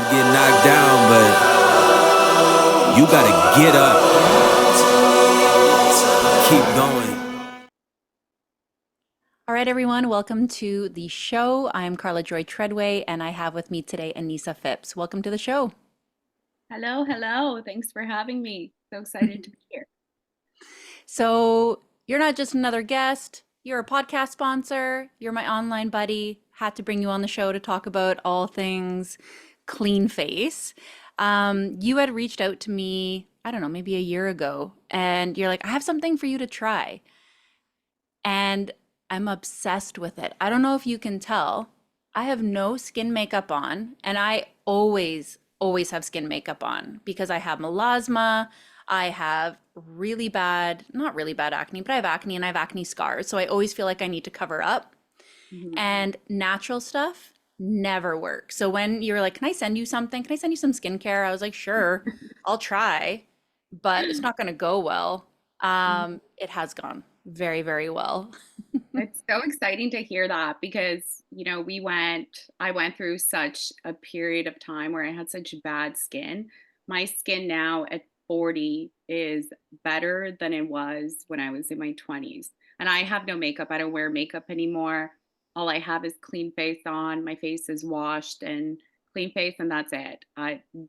get knocked down, but you gotta get up, keep going. All right, everyone, welcome to the show. I'm Carla Joy Treadway, and I have with me today Enisa Phipps. Welcome to the show. Hello, hello. Thanks for having me. So excited to be here. So, you're not just another guest, you're a podcast sponsor, you're my online buddy. Had to bring you on the show to talk about all things clean face. You had reached out to me, I don't know, maybe a year ago, and you're like, I have something for you to try. And I'm obsessed with it. I don't know if you can tell. I have no skin makeup on, and I always have skin makeup on because I have melasma. I have really bad, not really bad acne, but I have acne and I have acne scars. So I always feel like I need to cover up. Mhm. And natural stuff never works. So when you're like, can I send you something? Can I send you some skincare? I was like, sure, I'll try, but it's not going to go well. It has gone very well. It's so exciting to hear that because, I went through such a period of time where I had such bad skin. My skin now at 40 is better than it was when I was in my 20s. And I have no makeup. I don't wear makeup anymore. All I have is clean face on. My face is washed and clean face, and that's it.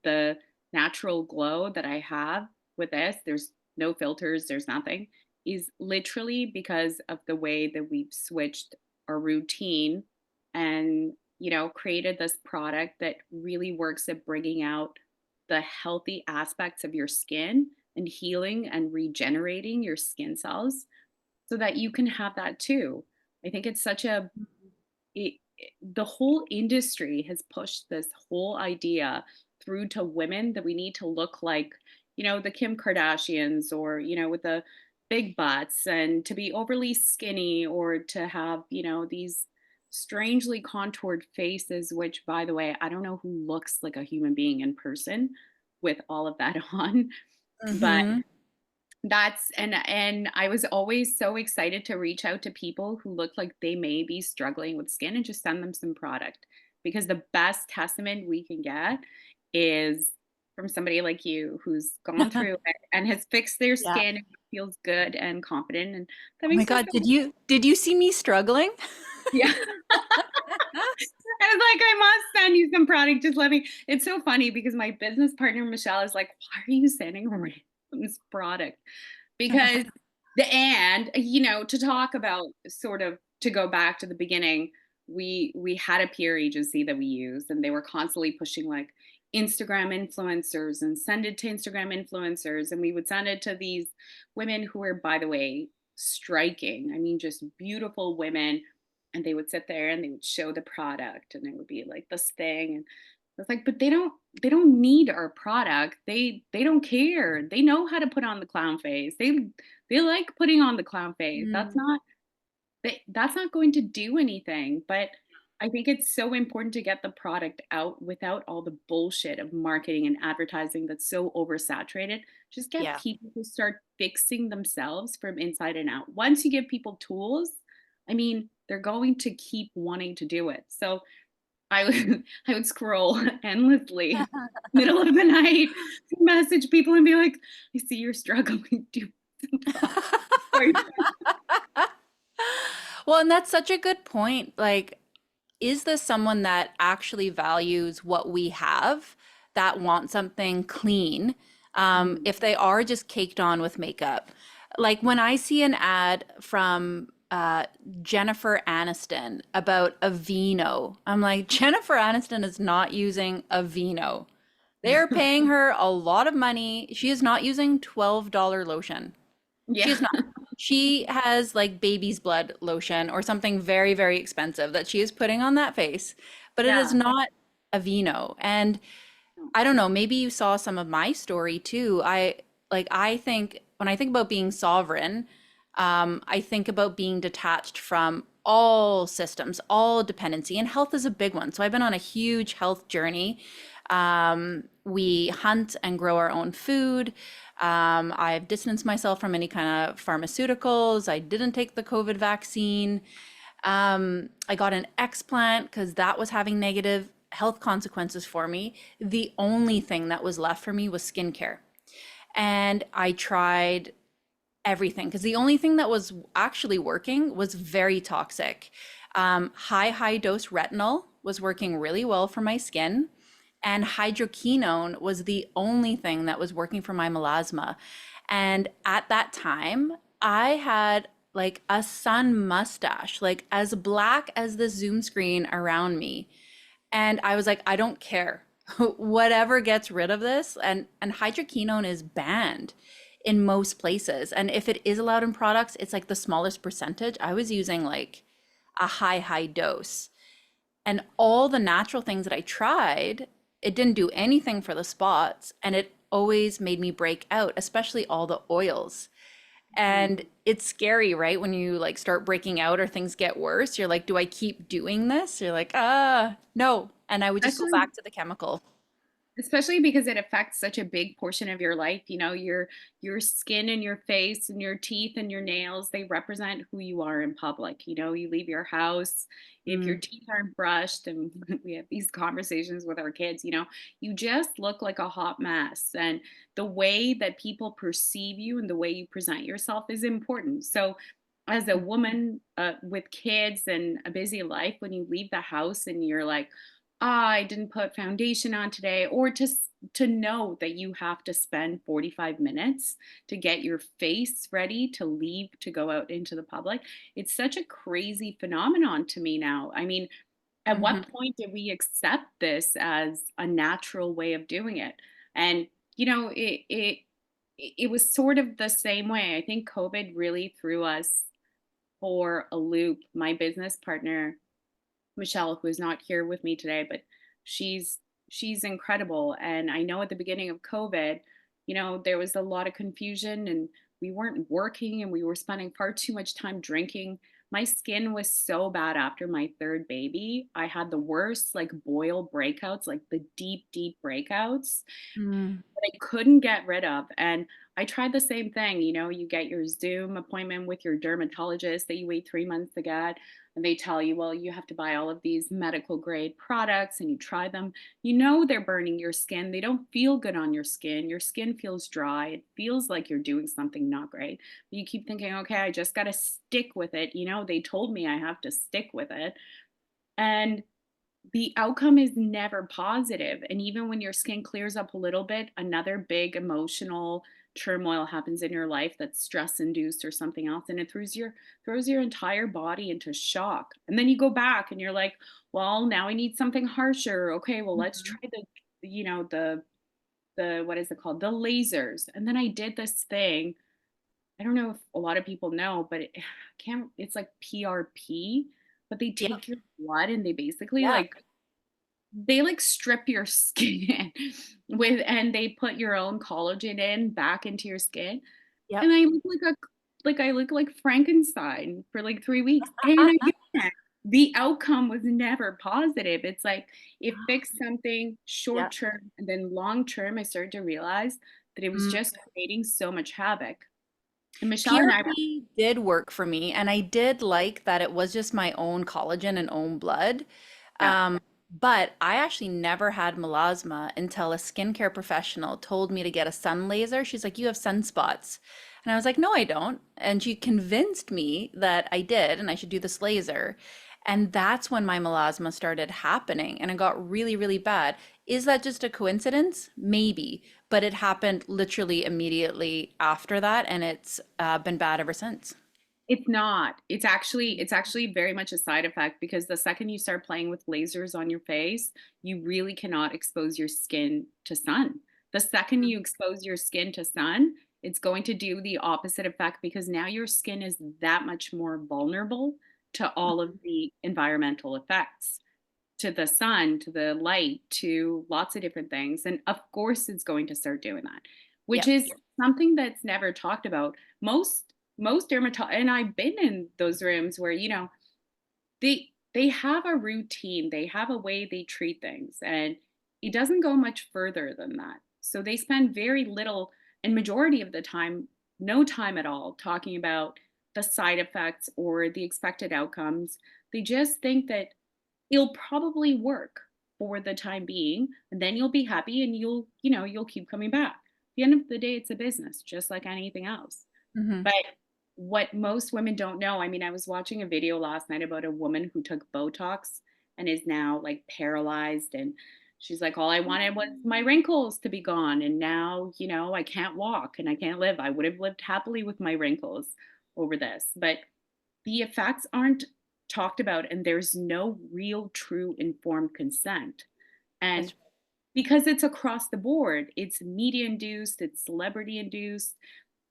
The natural glow that I have with this, there's no filters, there's nothing is literally because of the way that we've switched our routine and created this product that really works at bringing out the healthy aspects of your skin and healing and regenerating your skin cells so that you can have that too. I think it's such a the whole industry has pushed this whole idea through to women that we need to look like, the Kim Kardashians or, with the big butts and to be overly skinny or to have, these strangely contoured faces, which, by the way, I don't know who looks like a human being in person with all of that on. But Hmm. and I was always so excited to reach out to people who look like they may be struggling with skin and just send them some product because the best testament we can get is from somebody like you who's gone through it and has fixed their Yeah. skin and feels good and confident, and that Oh my makes me God, feel did you see me struggling? yeah. I was like, I must send you some product. Just let me. It's so funny because my business partner Michelle is like, why are you sending her this product? Because to talk about sort of to go back to the beginning, we had a peer agency that we used, and they were constantly pushing like Instagram influencers and send it to Instagram influencers, and we would send it to these women who were, by the way, striking. I mean, just beautiful women, and they would sit there and they would show the product, and it would be like this thing, and I was like, but they don't need our product. They don't care. They know how to put on the clown face. They like putting on the clown face. Mm, That's not going to do anything. But I think it's so important to get the product out without all the bullshit of marketing and advertising that's so oversaturated. Just get yeah. people to start fixing themselves from inside and out. Once you give people tools, I mean, they're going to keep wanting to do it. So I would I would scroll endlessly, middle of the night, message people and be like, "I see you're struggling. Do some product." Or Well, and that's such a good point. Like, is this someone that actually values what we have, that wants something clean, Mhm. if they are just caked on with makeup? Like when I see an ad from Jennifer Aniston about Aveeno, I'm like, Jennifer Aniston is not using Aveeno. They are paying her a lot of money. She is not using $12 lotion. She Yeah. is not. She has like baby's blood lotion or something very expensive that she is putting on that face, but it is Yeah. not Aveeno. And I don't know, maybe you saw some of my story too. I think when I think about being sovereign, I think about being detached from all systems, all dependency, and health is a big one. So I've been on a huge health journey. We hunt and grow our own food. I've distanced myself from any kind of pharmaceuticals. I didn't take the COVID vaccine. I got an explant because that was having negative health consequences for me, the only thing that was left for me was skincare. And I tried everything because the only thing that was actually working was very toxic. High dose retinol was working really well for my skin, and hydroquinone was the only thing that was working for my melasma. And at that time, I had like a sun mustache, like as black as the Zoom screen around me. And I was like, I don't care. Whatever gets rid of this. And hydroquinone is banned in most places. And if it is allowed in products, it's like the smallest percentage. I was using like a high dose. And all the natural things that I tried, it didn't do anything for the spots. And it always made me break out, especially all the oils. And it's scary, right? When you like start breaking out or things get worse, you're like, do I keep doing this? You're like, no. And I would just go Especially back to the chemical. Especially because it affects such a big portion of your life, you know, your skin and your face and your teeth and your nails, they represent who you are in public. You know, you leave your house, if your Mm, teeth aren't brushed, and we have these conversations with our kids, you know, you just look like a hot mess. And the way that people perceive you and the way you present yourself is important. So as a woman with kids and a busy life, when you leave the house and you're like, "Ah, I didn't put foundation on today," or to know that you have to spend 45 minutes to get your face ready to leave to go out into the public. It's such a crazy phenomenon to me now. I mean, at mhm. what point did we accept this as a natural way of doing it? And you know, it was sort of the same way. I think COVID really threw us for a loop. My business partner Michelle, who is not here with me today, but she's she's incredible. And I know at the beginning of COVID, you know, there was a lot of confusion and we weren't working and we were spending far too much time drinking. My skin was so bad after my third baby. I had the worst like boil breakouts, like the deep breakouts Mm, that I couldn't get rid of. And I tried the same thing. You know, you get your Zoom appointment with your dermatologist that you wait 3 months to get, and they tell you, well, you have to buy all of these medical grade products and you try them. You know, they're burning your skin. They don't feel good on your skin. Your skin feels dry. It feels like you're doing something not great. But you keep thinking, okay, I just got to stick with it. You know, they told me I have to stick with it. And the outcome is never positive. And even when your skin clears up a little bit, another big emotional turmoil happens in your life that's stress induced or something else. And it throws your entire body into shock. And then you go back and you're like, well, now I need something harsher. Okay, well, let's try you know, the what is it called? The lasers. And then I did this thing. I don't know if a lot of people know, but it can't, it's like PRP, but they yep. take your blood and they basically Yeah. like strip your skin with and they put your own collagen in back into your skin, Yep. and I look like Frankenstein for like 3 weeks, and again, the outcome was never positive. It's like it fixed something short Yep. term, and then long term, I started to realize that it was Mm. just creating so much havoc. And Michelle and I PRP did work for me, and I did like that it was just my own collagen and own blood. yeah. But I actually never had melasma until a skincare professional told me to get a sun laser. She's like, "You have sunspots." And I was like, "No, I don't." And she convinced me that I did and I should do this laser. And that's when my melasma started happening and it got really bad. Is that just a coincidence? Maybe, but it happened literally immediately after that, and it's been bad ever since. It's not. It's actually very much a side effect because the second you start playing with lasers on your face, you really cannot expose your skin to sun. The second you expose your skin to sun, it's going to do the opposite effect because now your skin is that much more vulnerable to all of the environmental effects, to the sun, to the light, to lots of different things. And of course, it's going to start doing that, which Yep. is something that's never talked about. Most dermatologists, and I've been in those rooms where you know they have a routine, they have a way they treat things, and it doesn't go much further than that. So they spend very little, and majority of the time, no time at all, talking about the side effects or the expected outcomes. They just think that it'll probably work for the time being, and then you'll be happy and you'll keep coming back. At the end of the day, it's a business, just like anything else. Hmm. But what most women don't know, I mean, I was watching a video last night about a woman who took Botox and is now like paralyzed. And she's like, all I wanted was my wrinkles to be gone. And now, I can't walk and I can't live. I would have lived happily with my wrinkles over this. But the effects aren't talked about, and there's no real, true informed consent. And That's because it's across the board, it's media induced, it's celebrity induced,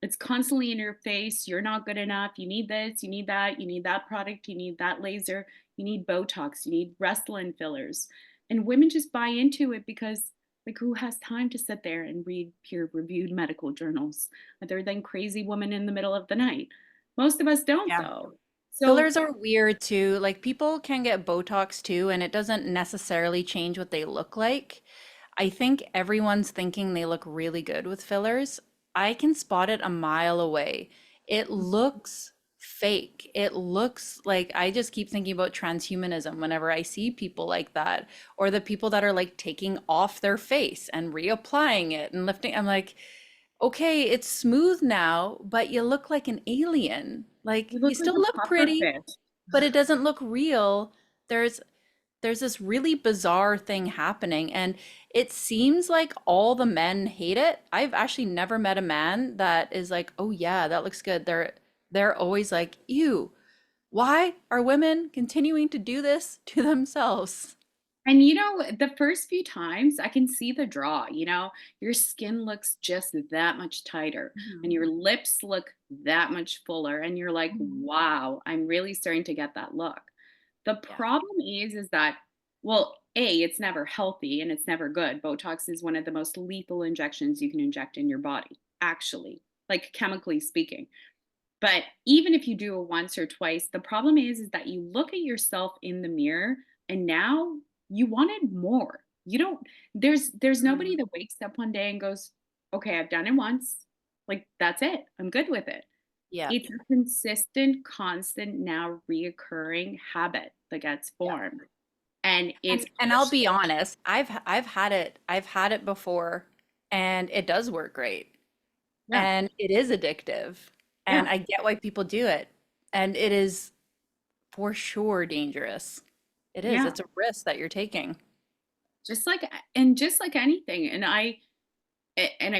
it's constantly in your face. You're not good enough. You need this, you need that product, you need that laser, you need Botox, you need Restylane fillers. And women just buy into it because, like, who has time to sit there and read peer reviewed medical journals other than crazy women in the middle of the night? Most of us don't, yeah. though. So Fillers are weird too. Like people can get Botox too, and it doesn't necessarily change what they look like. I think everyone's thinking they look really good with fillers. I can spot it a mile away. It looks fake. It looks like I just keep thinking about transhumanism whenever I see people like that, or the people that are like taking off their face and reapplying it and lifting. I'm like, okay, it's smooth now, but you look like an alien. Like you you look like still a look puffer pretty, fish. but it doesn't look real. There's there's this really bizarre thing happening, and it seems like all the men hate it. I've actually never met a man that is like, "Oh yeah, that looks good." They're always like, "Ew, why are women continuing to do this to themselves?" And the first few times I can see the draw, your skin looks just that much tighter Mhm. and your lips look that much fuller. And you're like, Mhm. wow, I'm really starting to get that look. The Yeah. problem is that, well, A, it's never healthy and it's never good. Botox is one of the most lethal injections you can inject in your body, actually, like chemically speaking. But even if you do it once or twice, the problem is that you look at yourself in the mirror and now you wanted more. You don't there's nobody Mm. that wakes up one day and goes, "Okay, I've done it once. Like that's it. I'm good with it." Yeah. It's a consistent, constant, now reoccurring habit that gets Yeah. formed. And it's And I'll be honest, I've had it before and it does work great. yeah, And it is addictive. And yeah. I get why people do it. And it is for sure dangerous. It is. Yeah. It's a risk that you're taking. Just like anything. And I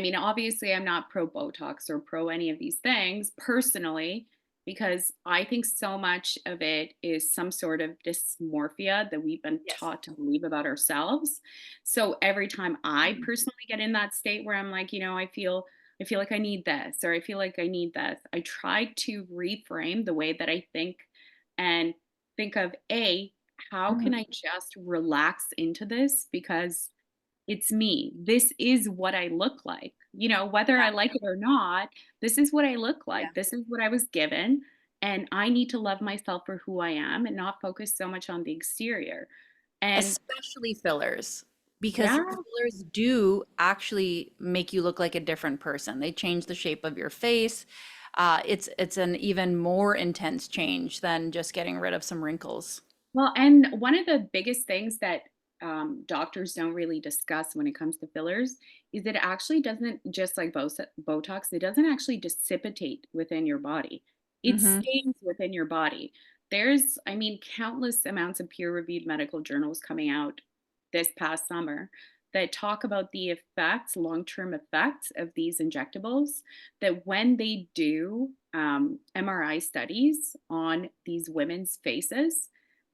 mean, obviously, I'm not pro Botox or pro any of these things personally, because I think so much of it is some sort of dysmorphia that we've been Yes. taught to believe about ourselves. So every time I Mhm. personally get in that state where I'm like, I feel like I need this, or I feel like I need this, I try to reframe the way that I think and think of how can Mhm. I just relax into this? Because it's me. This is what I look like. Whether Yeah. I like it or not, this is what I look Yeah. like. This is what I was given. And I need to love myself for who I am and not focus so much on the exterior. And Especially fillers, because yeah, fillers do actually make you look like a different person. They change the shape of your face. It's an even more intense change than just getting rid of some wrinkles. well, and one of the biggest things that doctors don't really discuss when it comes to fillers is that it actually doesn't, just like Botox, it doesn't actually dissipate within your body. It Hmm. stays within your body. There's, I mean, countless amounts of peer reviewed medical journals coming out this past summer that talk about the effects, long term effects of these injectables. That when they do MRI studies on these women's faces,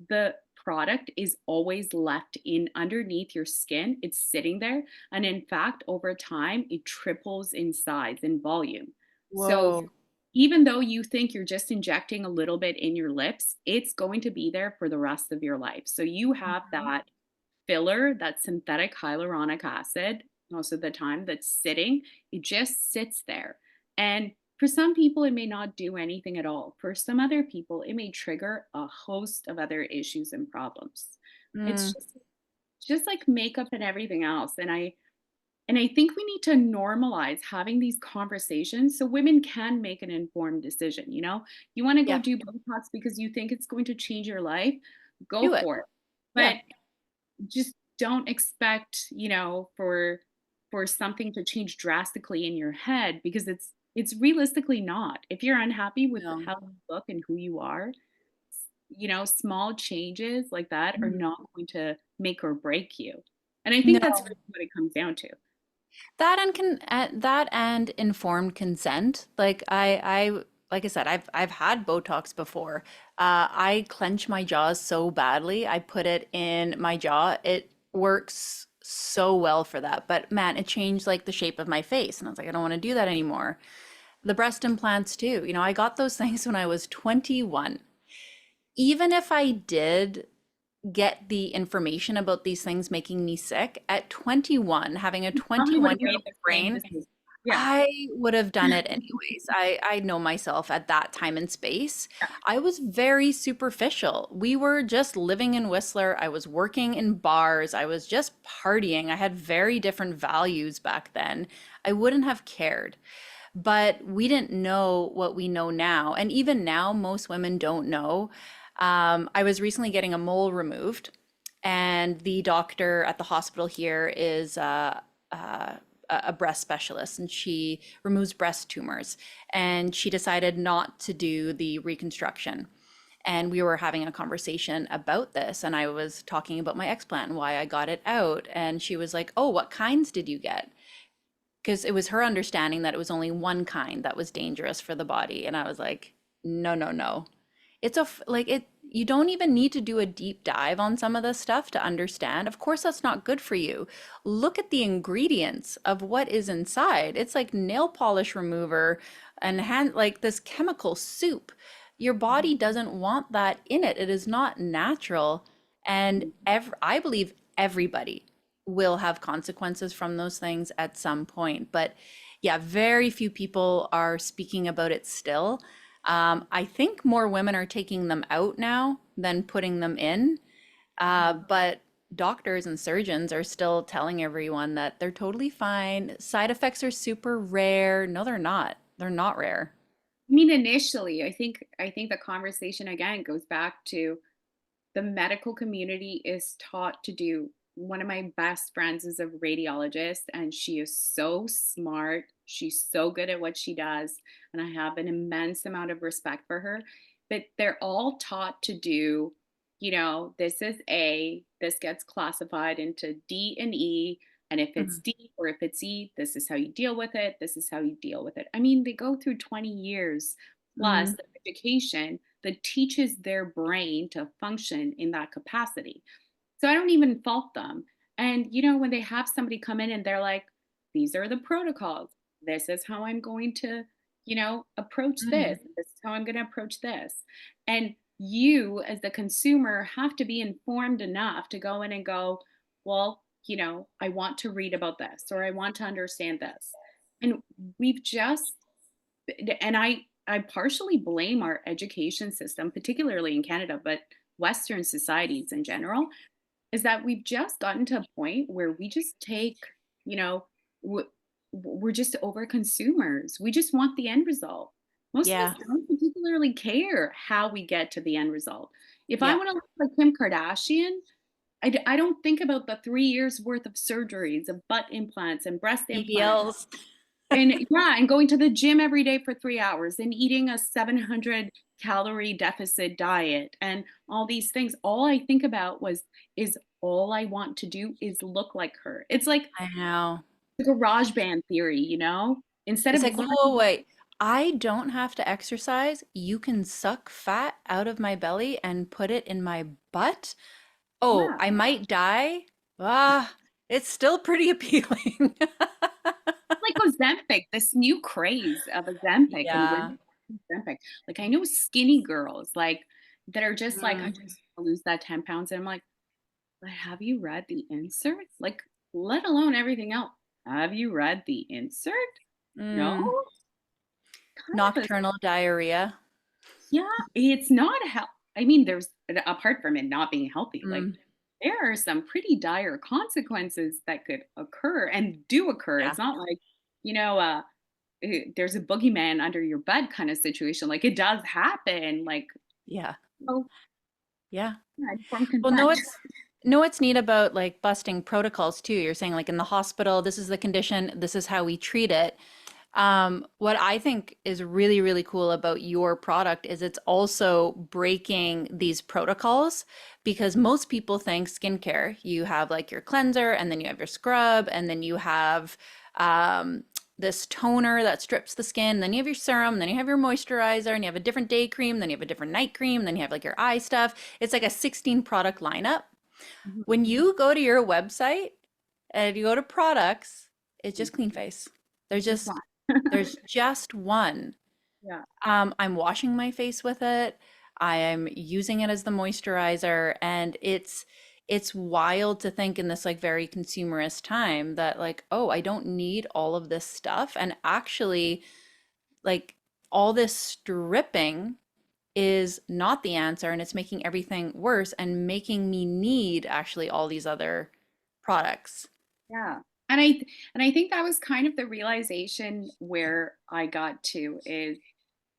the product is always left in underneath your skin. It's sitting there. And in fact, over time, it triples in size and volume. So Whoa. even though you think you're just injecting a little bit in your lips, it's going to be there for the rest of your life. So you have Mhm. that filler, that synthetic hyaluronic acid, most of the time that's sitting, it just sits there. And for some people, it may not do anything at all. For some other people, it may trigger a host of other issues and problems. It's Mm, just like makeup and everything else. And I think we need to normalize having these conversations so women can make an informed decision. You want to go yeah, do Botox because you think it's going to change your life, go do it. for it. Yeah. But just don't expect, for something to change drastically in your head because it's realistically not. If you're unhappy with No. how you look and who you are, small changes like that are Mhm. not going to make or break you. And I think that's No. really what it comes down to. That and informed consent. Like I said, I've had Botox before. I clench my jaws so badly. I put it in my jaw. It works so well for that. But man, it changed like the shape of my face, and I was like, I don't want to do that anymore. The breast implants too. I got those things when I was 21. Even if I did get the information about these things making me sick at 21, having a You probably would have 21-year-old made the same brain, decision. Yeah. I would have done it anyways. I know myself at that time and space. Yeah. I was very superficial. We were just living in Whistler. I was working in bars. I was just partying. I had very different values back then. I wouldn't have cared. But we didn't know what we know now. And even now, most women don't know. I was recently getting a mole removed, and the doctor at the hospital here is a breast specialist, and she removes breast tumors. And she decided not to do the reconstruction. And we were having a conversation about this, and I was talking about my explant and why I got it out. And she was like, "Oh, what kinds did you get?" Because it was her understanding that it was only one kind that was dangerous for the body. And I was like, no, no, no. Like it, you don't even need to do a deep dive on some of this stuff to understand. Of course, that's not good for you. Look at the ingredients of what is inside. It's like nail polish remover and like this chemical soup. Your body doesn't want that in it. It is not natural. And I believe everybody will have consequences from those things at some point. But yeah, very few people are speaking about it still. I think more women are taking them out now than putting them in. But doctors and surgeons are still telling everyone that they're totally fine. Side effects are super rare. No, they're not. They're not rare. I mean, initially, I think the conversation again goes back to the medical community is taught to do. One of my best friends is a radiologist, and she is so smart. She's so good at what she does, and I have an immense amount of respect for her. But they're all taught to do, this is A, this gets classified into D and E. And if it's Mhm. D or if it's E, this is how you deal with it. This is how you deal with it. I mean, they go through 20 years plus Mm, of education that teaches their brain to function in that capacity. So I don't even fault them. And when they have somebody come in and they're like, these are the protocols. This is how I'm going to, approach this. mm. This is how I'm going to approach this. And you, as the consumer, have to be informed enough to go in and go, well, I want to read about this or I want to understand this. And we've just and I partially blame our education system, particularly in Canada, but Western societies in general, is that we've just gotten to a point where we just take, you know, w- we're just over consumers. We just want the end result. Most of us Yeah, don't particularly care how we get to the end result. If I yeah. want to look like Kim Kardashian, I don't think about the 3 years worth of surgeries, of butt implants and breast implants BBLs. and yeah, and going to the gym every day for 3 hours and eating a 700 calorie deficit diet and all these things. All I think about is all I want to do is look like her. It's like I know. the garage band theory, Instead It's of like, whoa, learning, wait. I don't have to exercise. You can suck fat out of my belly and put it in my butt. Oh, yeah, I might die. Ah, it's still pretty appealing. like Ozempic, this new craze of Ozempic and Yeah. women Ozempic. Like I know skinny girls like that are just like, I Mm, just lose that 10 pounds. And I'm like, but have you read the inserts? Like, let alone everything else. Have you read the insert? No? mm. Kind of a, Nocturnal diarrhea. yeah, it's not health. I mean, there's apart from it not being healthy, like Mm, there are some pretty dire consequences that could occur and do occur. yeah. It's not like, you know, uh, there's a boogeyman under your bed kind of situation. Like it does happen. Like, Yeah. oh, Yeah. yeah, informed Well, no, consent. know what's neat about like busting protocols too? You're saying like in the hospital, this is the condition, this is how we treat it. What I think is really, really cool about your product is it's also breaking these protocols because most people think skincare, you have like your cleanser and then you have your scrub and then you have um, this toner that strips the skin, then you have your serum, then you have your moisturizer, and you have a different day cream, then you have a different night cream, then you have like your eye stuff. It's like a 16 product lineup. Mhm. When you go to your website and you go to products, it's just clean face. There's Just just one. there's just one. Yeah. I'm washing my face with it. I am using it as the moisturizer, and it's wild to think in this like very consumerist time that like, oh, I don't need all of this stuff. And actually, like all this stripping is not the answer, and it's making everything worse and making me need actually all these other products. Yeah. And I think that was kind of the realization where I got to is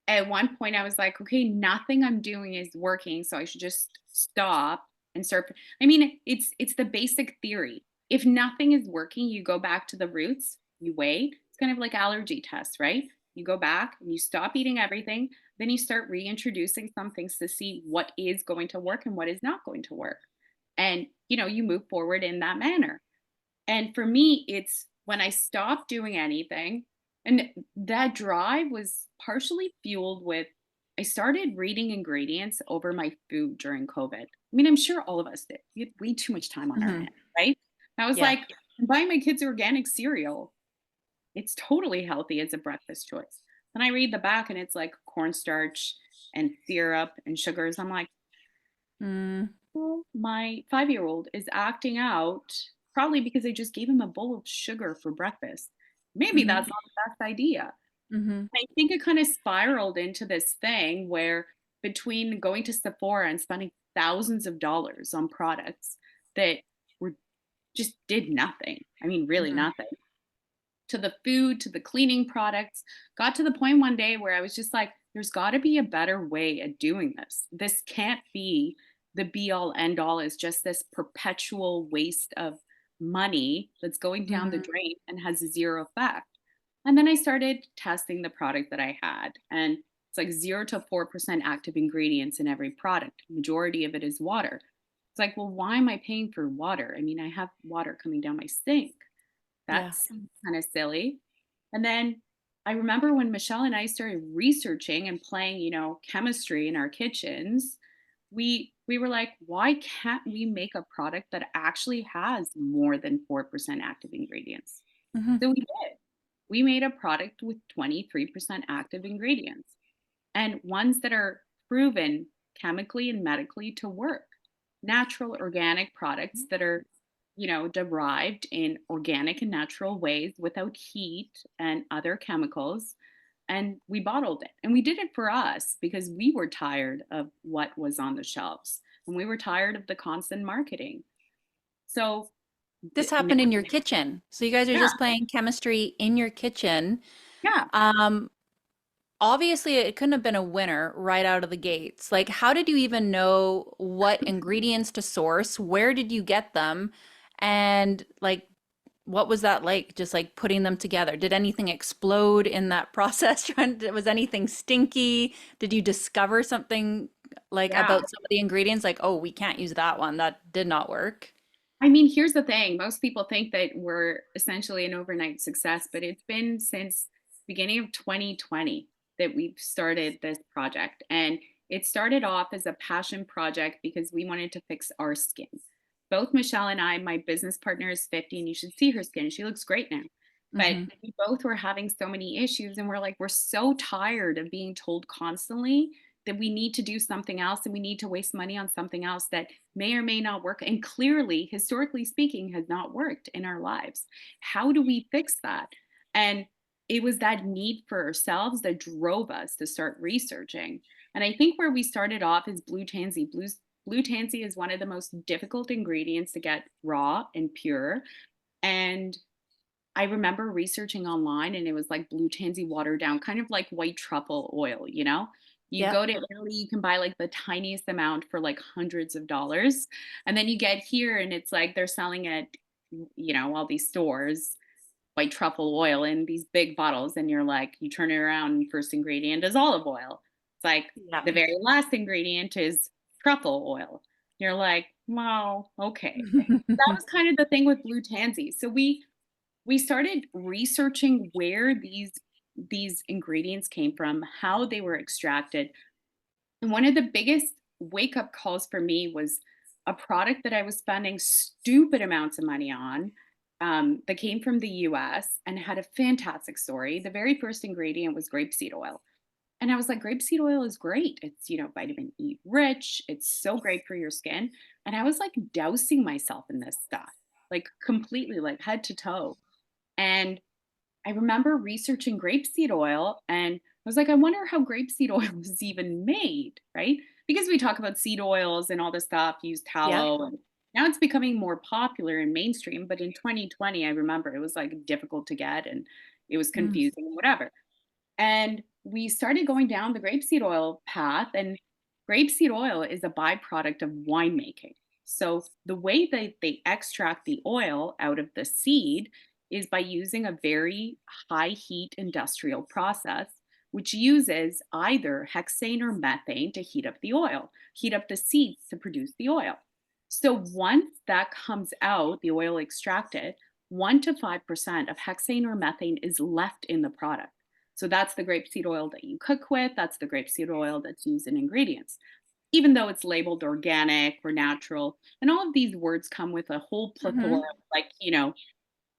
at one point I was like, okay, nothing I'm doing is working, so I should just stop and start. I mean, it's the basic theory. If nothing is working, you go back to the roots, you wait. It's kind of like allergy tests, right? You go back and you stop eating everything, then you start reintroducing some things to see what is going to work and what is not going to work. And you move forward in that manner. And for me, it's when I stopped doing anything, and that drive was partially fueled with I started reading ingredients over my food during COVID. I mean, I'm sure all of us did. We had way too much time on our Hmm. hands, right? And I was Yeah. like, I'm buying my kids organic cereal. It's totally healthy as a breakfast choice. Then I read the back and it's like cornstarch and syrup and sugars. I'm like, Mm, well, my 5-year-old is acting out probably because I just gave him a bowl of sugar for breakfast. Maybe hmm. that's not the best idea. Hmm. I think it kind of spiraled into this thing where between going to Sephora and spending thousands of dollars on products that were just did nothing. I mean, really Hmm. nothing to the food, to the cleaning products. Got to the point one day where I was just like, there's got to be a better way of doing this. This can't be the be all end all, is just this perpetual waste of money that's going down the Hmm. drain and has zero effect. And then I started testing the product that I had. And it's like 0 to 4% active ingredients in every product. Majority of it is water. It's like, well, why am I paying for water? I mean, I have water coming down my sink. Yeah. That's kind of silly. And then I remember when Michelle and I started researching and playing, chemistry in our kitchens, we were like, why can't we make a product that actually has more than 4% active ingredients? Hmm. So we did. We made a product with 23% active ingredients and ones that are proven chemically and medically to work. Natural organic products that are, derived in organic and natural ways without heat and other chemicals. And we bottled it. And we did it for us because we were tired of what was on the shelves and we were tired of the constant marketing. So, This now, happened in your kitchen. So you guys are yeah, just playing chemistry in your kitchen. yeah. Um, Obviously, it couldn't have been a winner right out of the gates. Like, how did you even know what ingredients to source? Where did you get them? And like, what was that like? Just like putting them together. Did anything explode in that process? Was anything stinky? Did you discover something like Yeah. about some of the ingredients? Like, oh, we can't use that one. That did not work. I mean, here's the thing. Most people think that we're essentially an overnight success, but it's been since beginning of 2020 that we've started this project. And it started off as a passion project because we wanted to fix our skin. Both Michelle and I, my business partner is 50 and you should see her skin. She looks great now. But Hmm. we both were having so many issues and we're like, we're so tired of being told constantly that we need to do something else and we need to waste money on something else that may or may not work and clearly historically speaking has not worked in our lives. How do we fix that? And it was that need for ourselves that drove us to start researching. And I think where we started off is blue tansy. Blue tansy is one of the most difficult ingredients to get raw and pure. And I remember researching online and it was like blue tansy watered down, kind of like white truffle oil, You Yep. go to Italy, you can buy like the tiniest amount for like hundreds of dollars. And then you get here and it's like they're selling at, all these stores, white truffle oil in these big bottles. And you're like, you turn it around and first ingredient is olive oil. It's like Yeah. the very last ingredient is truffle oil. You're like, wow, okay. That was kind of the thing with blue tansy. So we started researching where these ingredients came from, how they were extracted. And one of the biggest wake up calls for me was a product that I was spending stupid amounts of money on, that came from the US and had a fantastic story. The very first ingredient was grapeseed oil. And I was like, grapeseed oil is great. It's, vitamin E rich. It's so great for your skin. And I was like dousing myself in this stuff, like completely, like head to toe. And I remember researching grapeseed oil and I was like, I wonder how grapeseed oil was even made, right? Because we talk about seed oils and all this stuff, use Yep. tallow, and now it's becoming more popular and mainstream. But in 2020, I remember it was like difficult to get and it was Mm. confusing and whatever. And we started going down the grapeseed oil path, and grapeseed oil is a byproduct of winemaking. So the way that they extract the oil out of the seed is by using a very high heat industrial process, which uses either hexane or methane to heat up the oil, heat up the seeds to produce the oil. So once that comes out, the oil extracted, 1 to 5% of hexane or methane is left in the product. So that's the grapeseed oil that you cook with. That's the grapeseed oil that's used in ingredients, even though it's labeled organic or natural. And all of these words come with a whole plethora Hmm. of like,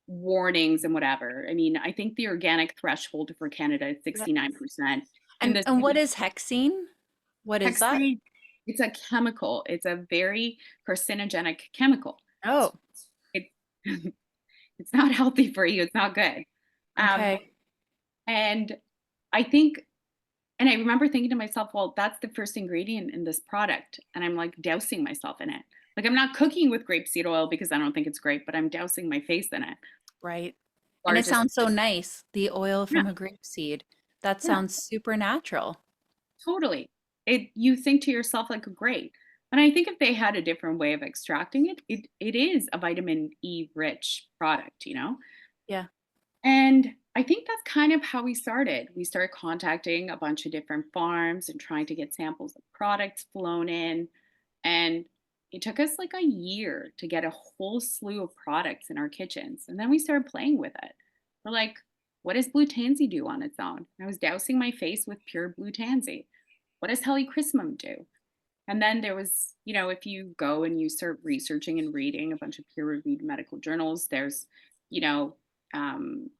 warnings and whatever. I mean, I think the organic threshold for Canada is Yep. 69%. And And the what is hexene? What is that? hexane, it's a chemical. It's a very carcinogenic chemical. Oh, It, it's not healthy for you. It's not good. Um, okay. and I think And I remember thinking to myself, well, that's the first ingredient in this product. And I'm like dousing myself in it. Like I'm not cooking with grapeseed oil because I don't think it's great, but I'm dousing my face in it. Right. And it Largest, sounds so nice. The oil yeah, from a grape seed. That yeah, sounds super natural. totally. You think to yourself like, great. And I think if they had a different way of extracting it, it is a vitamin E rich product. Yeah. And I think that's kind of how we started. We started contacting a bunch of different farms and trying to get samples of products flown in. And it took us like a year to get a whole slew of products in our kitchens. And then we started playing with it. We're like, what does blue tansy do on its own? I was dousing my face with pure blue tansy. What does helichrysum do? And then there was, if you go and you start researching and reading a bunch of peer reviewed medical journals, there's, you know, um,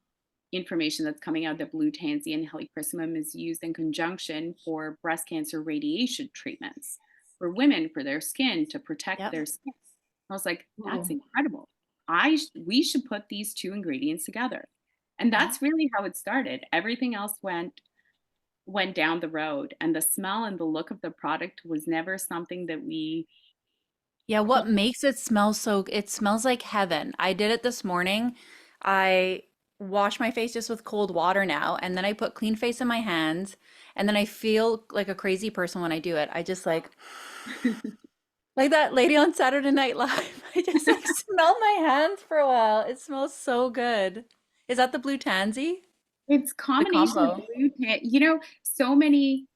information that's coming out that blue tansy and helichrysum is used in conjunction for breast cancer radiation treatments for women for their skin to protect Yep. their skin. I was like, that's Ooh. incredible. We should put these two ingredients together. And Yeah. that's really how it started. Everything else went down the road, and the smell and the look of the product was never something that we Yeah, what pl- makes it smell so, it smells like heaven. I did it this morning. I wash my face just with cold water now, and then I put clean face in my hands, and then I feel like a crazy person when I do it. I just like that lady on Saturday Night Live. I just like smell my hands for a while. It smells so good. Is that the blue tansy? It's The combination of combo. blue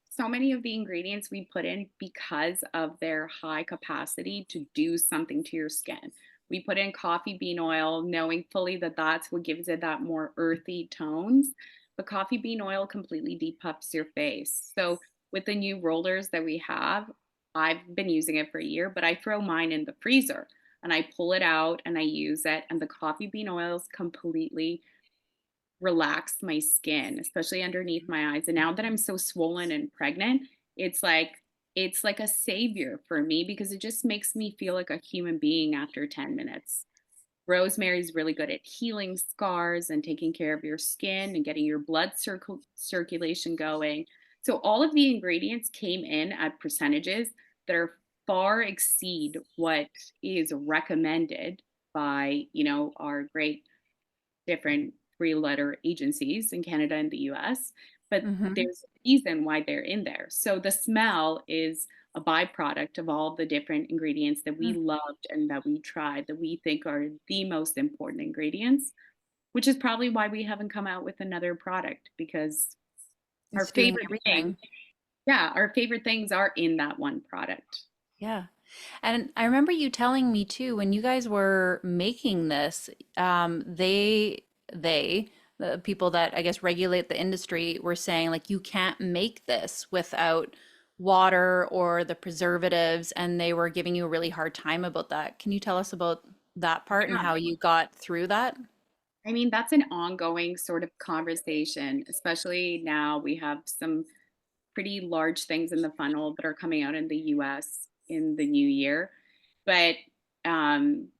so many of the ingredients we put in because of their high capacity to do something to your skin. We put in coffee bean oil, knowing fully that that's what gives it that more earthy tones. But coffee bean oil completely depuffs your face. So with the new rollers that we have, I've been using it for a year, but I throw mine in the freezer and I pull it out and I use it, and the coffee bean oils completely relax my skin, especially underneath my eyes. And now that I'm so swollen and pregnant, it's like it's like a savior for me because it just makes me feel like a human being after 10 minutes. Rosemary is really good at healing scars and taking care of your skin and getting your blood circulation going. So all of the ingredients came in at percentages that are far exceed what is recommended by, our great different three-letter agencies in Canada and the US. but Hmm. there's a reason why they're in there. So the smell is a byproduct of all the different ingredients that we loved and that we tried that we think are the most important ingredients, which is probably why we haven't come out with another product because our It's doing favorite thing, everything. yeah, our favorite things are in that one product. Yeah. And I remember you telling me too, when you guys were making this, they, the people that I guess regulate the industry were saying like you can't make this without water or the preservatives, and they were giving you a really hard time about that. Can you tell us about that part and Yeah. how you got through that? I mean, that's an ongoing sort of conversation, especially now we have some pretty large things in the funnel that are coming out in the US in the new year. But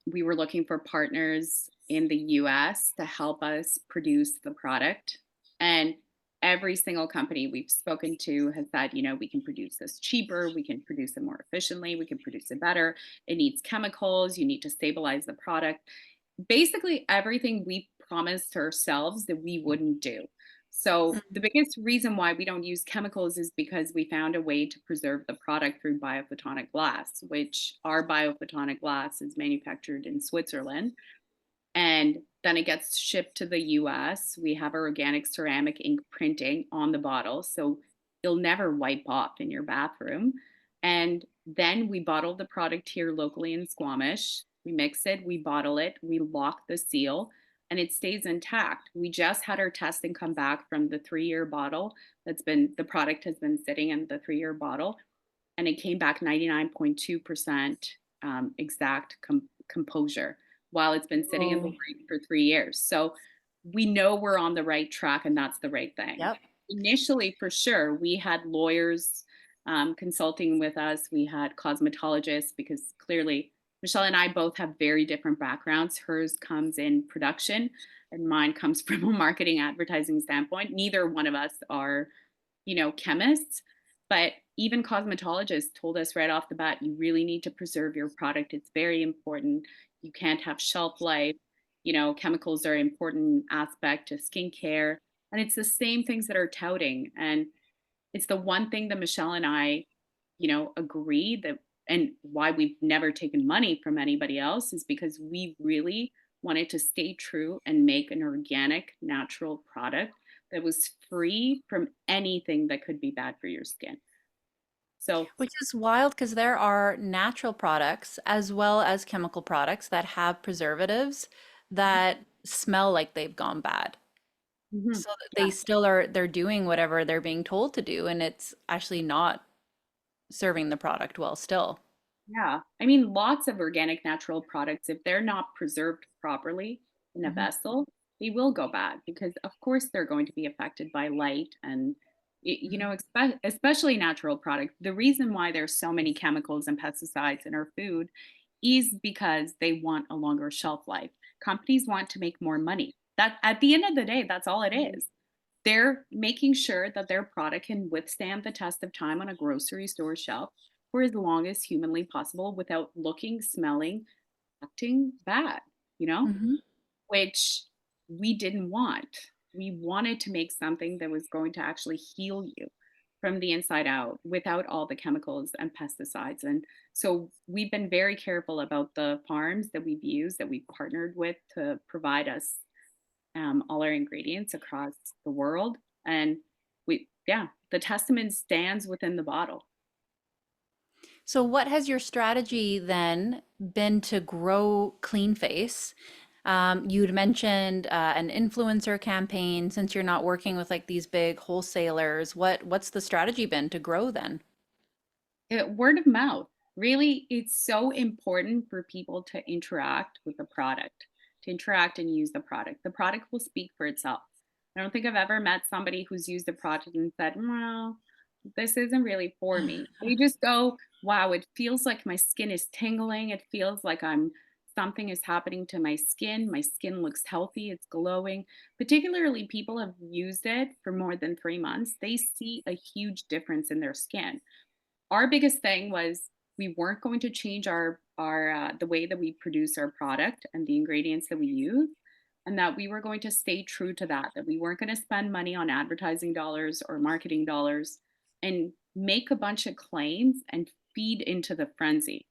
we were looking for partners in the US to help us produce the product. And every single company we've spoken to has said, you know, we can produce this cheaper, we can produce it more efficiently, we can produce it better. It needs chemicals, you need to stabilize the product. Basically, everything we promised ourselves that we wouldn't do. So the biggest reason why we don't use chemicals is because we found a way to preserve the product through biophotonic glass, which our biophotonic glass is manufactured in Switzerland. And then it gets shipped to the US. We have our organic ceramic ink printing on the bottle. So it'll never wipe off in your bathroom. And then we bottle the product here locally in Squamish. We mix it, we bottle it, we lock the seal, and it stays intact. We just had our testing come back from the 3 year bottle the product has been sitting in the 3 year bottle, and it came back 99.2% exact composure while it's been sitting in the Oh, fridge for 3 years. So we know we're on the right track and that's the right thing. yep. Initially, for sure, we had lawyers consulting with us, we had cosmetologists because clearly Michelle and I both have very different backgrounds. Hers comes in production and mine comes from a marketing advertising standpoint. Neither one of us are, chemists, but even cosmetologists told us right off the bat, you really need to preserve your product. It's very important. You can't have shelf life. Chemicals are an important aspect of skincare. And it's the same things that are touting. And it's the one thing that Michelle and I, agree that, and why we've never taken money from anybody else is because we really wanted to stay true and make an organic, natural product that was free from anything that could be bad for your skin. So, Which is wild because there are natural products as well as chemical products that have preservatives that smell like they've gone bad. mhm, So that they yeah, still are, they're doing whatever they're being told to do, and it's actually not serving the product well still. yeah. I mean, lots of organic natural products, if they're not preserved properly in a Mhm. vessel, they will go bad because, of course, they're going to be affected by light and, Mhm. especially natural products. The reason why there's so many chemicals and pesticides in our food is because they want a longer shelf life. Companies want to make more money. That at the end of the day, that's all it Mhm. is. They're making sure that their product can withstand the test of time on a grocery store shelf for as long as humanly possible without looking, smelling, acting bad, you know, Mhm. which we didn't want. We wanted to make something that was going to actually heal you from the inside out without all the chemicals and pesticides. And so we've been very careful about the farms that we've used, that we've partnered with to provide us all our ingredients across the world. And yeah, the testament stands within the bottle. So what has your strategy then been to grow Clean Face? You'd mentioned an influencer campaign. Since you're not working with like these big wholesalers, what's the strategy been to grow then? Word of mouth. Really, it's so important for people to interact with the product, to interact and use the product. The product will speak for itself. I don't think I've ever met somebody who's used a product and said, well, this isn't really for me. They just go, wow, it feels like my skin is tingling. It feels like something is happening to my skin. My skin looks healthy, it's glowing. Particularly people have used it for more than 3 months. They see a huge difference in their skin. Our biggest thing was we weren't going to change our the way that we produce our product and the ingredients that we use. and that we were going to stay true to that, that we weren't going to spend money on advertising dollars or marketing dollars and make a bunch of claims and feed into the frenzy.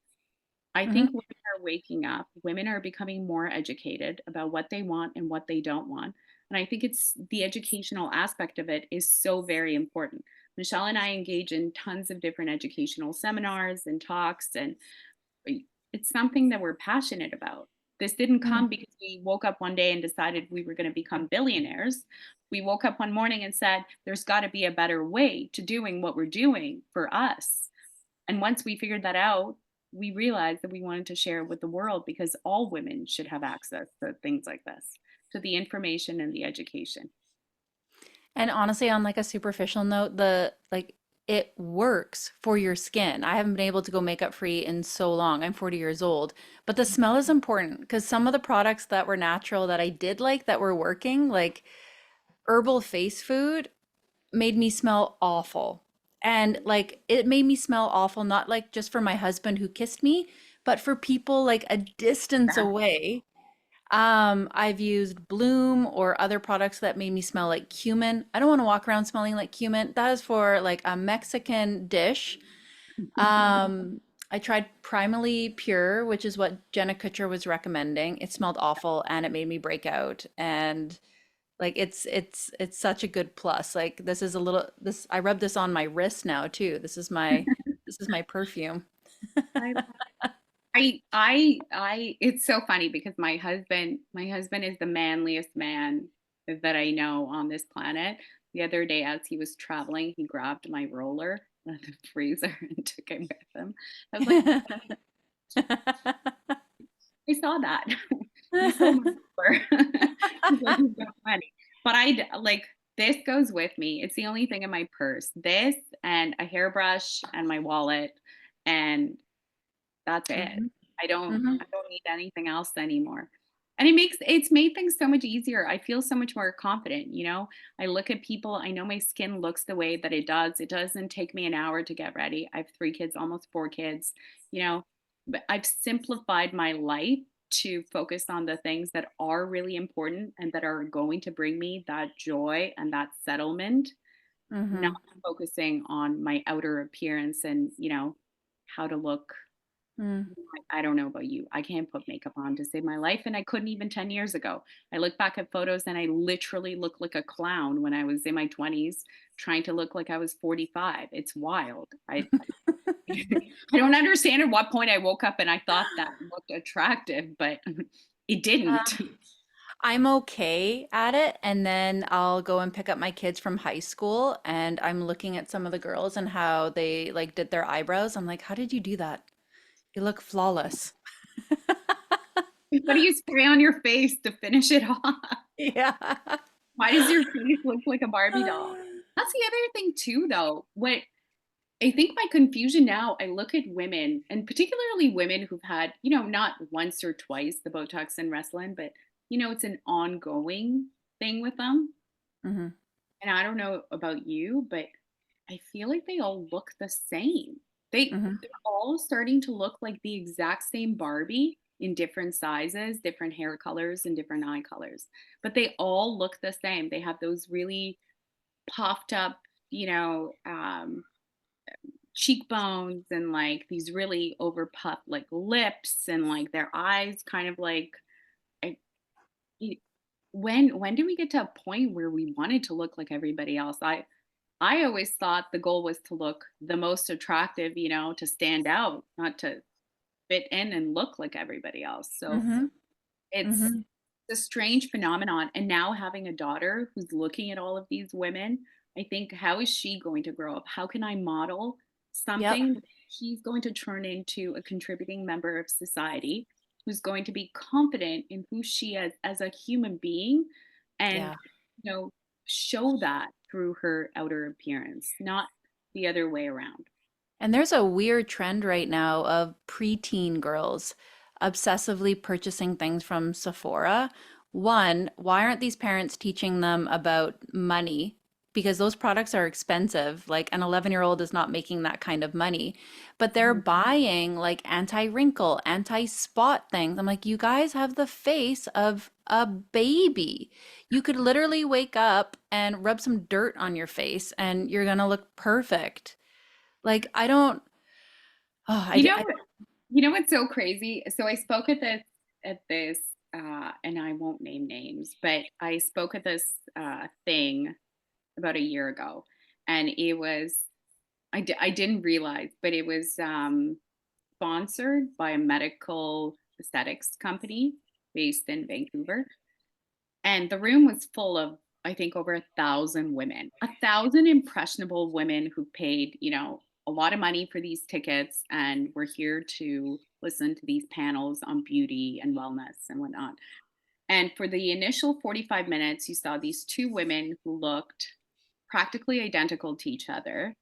I Hmm. think women are waking up. Women are becoming more educated about what they want and what they don't want. And I think it's the educational aspect of it is so very important. Michelle and I engage in tons of different educational seminars and talks, and it's something that we're passionate about. This didn't come because we woke up one day and decided we were going to become billionaires. We woke up one morning and said, there's got to be a better way to doing what we're doing for us. And once we figured that out, we realized that we wanted to share it with the world because all women should have access to things like this, to the information and the education. And honestly, on like a superficial note, the like it works for your skin. I haven't been able to go makeup free in so long. I'm 40 years old, but the smell is important because some of the products that were natural that I did like that were working, like herbal face food, made me smell awful. And like it made me smell awful, not like just for my husband who kissed me, but for people like a distance Yeah. away. I've used Bloom or other products that made me smell like cumin. I don't want to walk around smelling like cumin. That is for like a Mexican dish. I tried Primally Pure, which is what Jenna Kutcher was recommending. It smelled awful and it made me break out. And like it's such a good plus. Like this is a little this I rub this on my wrist now too. This is my perfume. I it's so funny because my husband is the manliest man that I know on this planet. The other day, as he was traveling, he grabbed my roller out of the freezer and took it with him. I was like, I saw that. You so mature. He's like, "You've got money." But like this goes with me. It's the only thing in my purse. This and a hairbrush and my wallet, and that's it. Mhm. I don't need anything else anymore. And it's made things so much easier. I feel so much more confident, you know? I look at people, I know my skin looks the way that it does. It doesn't take me an hour to get ready. I have 3 kids, almost 4 kids, you know, but I've simplified my life to focus on the things that are really important and that are going to bring me that joy and that settlement, not Mhm. focusing on my outer appearance and, how to look. Mm. I don't know about you. I can't put makeup on to save my life, and I couldn't even 10 years ago. I look back at photos and I literally look like a clown when I was in my 20s, trying to look like I was 45. It's wild. I don't understand at what point I woke up and I thought that looked attractive, but it didn't. I'm okay at it, and then I'll go and pick up my kids from high school, and I'm looking at some of the girls and how they like did their eyebrows. I'm like, how did you do that? You look flawless. What do you spray on your face to finish it off? Yeah. Why does your face look like a Barbie doll? That's the other thing too, though. What I think my confusion now, I look at women, and particularly women who've had, not once or twice the Botox and Restylane, but it's an ongoing thing with them. Hmm. And I don't know about you, but I feel like they all look the same. Hmm. They're all starting to look like the exact same Barbie in different sizes, different hair colors, and different eye colors. But they all look the same. They have those really puffed up, cheekbones and like these really over puffed like lips and like their eyes kind of like I, y- when do we get to a point where we wanted to look like everybody else? I always thought the goal was to look the most attractive, to stand out, not to fit in and look like everybody else. So Hmm. it's Hmm. a strange phenomenon. And now having a daughter who's looking at all of these women, I think, how is she going to grow up? How can I model Yep. something that she's going to turn into a contributing member of society who's going to be confident in who she is as a human being and, Yeah. you know, show that through her outer appearance, not the other way around. And there's a weird trend right now of preteen girls obsessively purchasing things from Sephora. One, why aren't these parents teaching them about money? Because those products are expensive. Like an 11-year-old is not making that kind of money, but they're Mhm. buying like anti-wrinkle, anti-spot things. I'm like, you guys have the face of a baby. You could literally wake up and rub some dirt on your face and you're gonna look perfect. Like, I don't, oh, You know, you know what's so crazy? So I spoke at this, and I won't name names, but I spoke at this thing about a year ago, and it was I didn't realize, but it was sponsored by a medical aesthetics company based in Vancouver, and the room was full of, I think, over 1,000 women, 1,000 impressionable women who paid, a lot of money for these tickets and were here to listen to these panels on beauty and wellness and whatnot. And for the initial 45 minutes, you saw these two women who looked practically identical to each other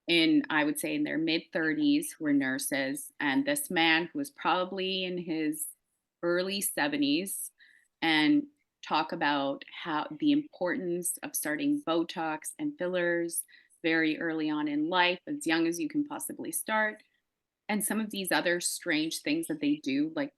in, I would say, in their mid 30s, who were nurses, and this man who was probably in his early 70s, and talk about how the importance of starting Botox and fillers very early on in life, as young as you can possibly start, and some of these other strange things that they do. Like,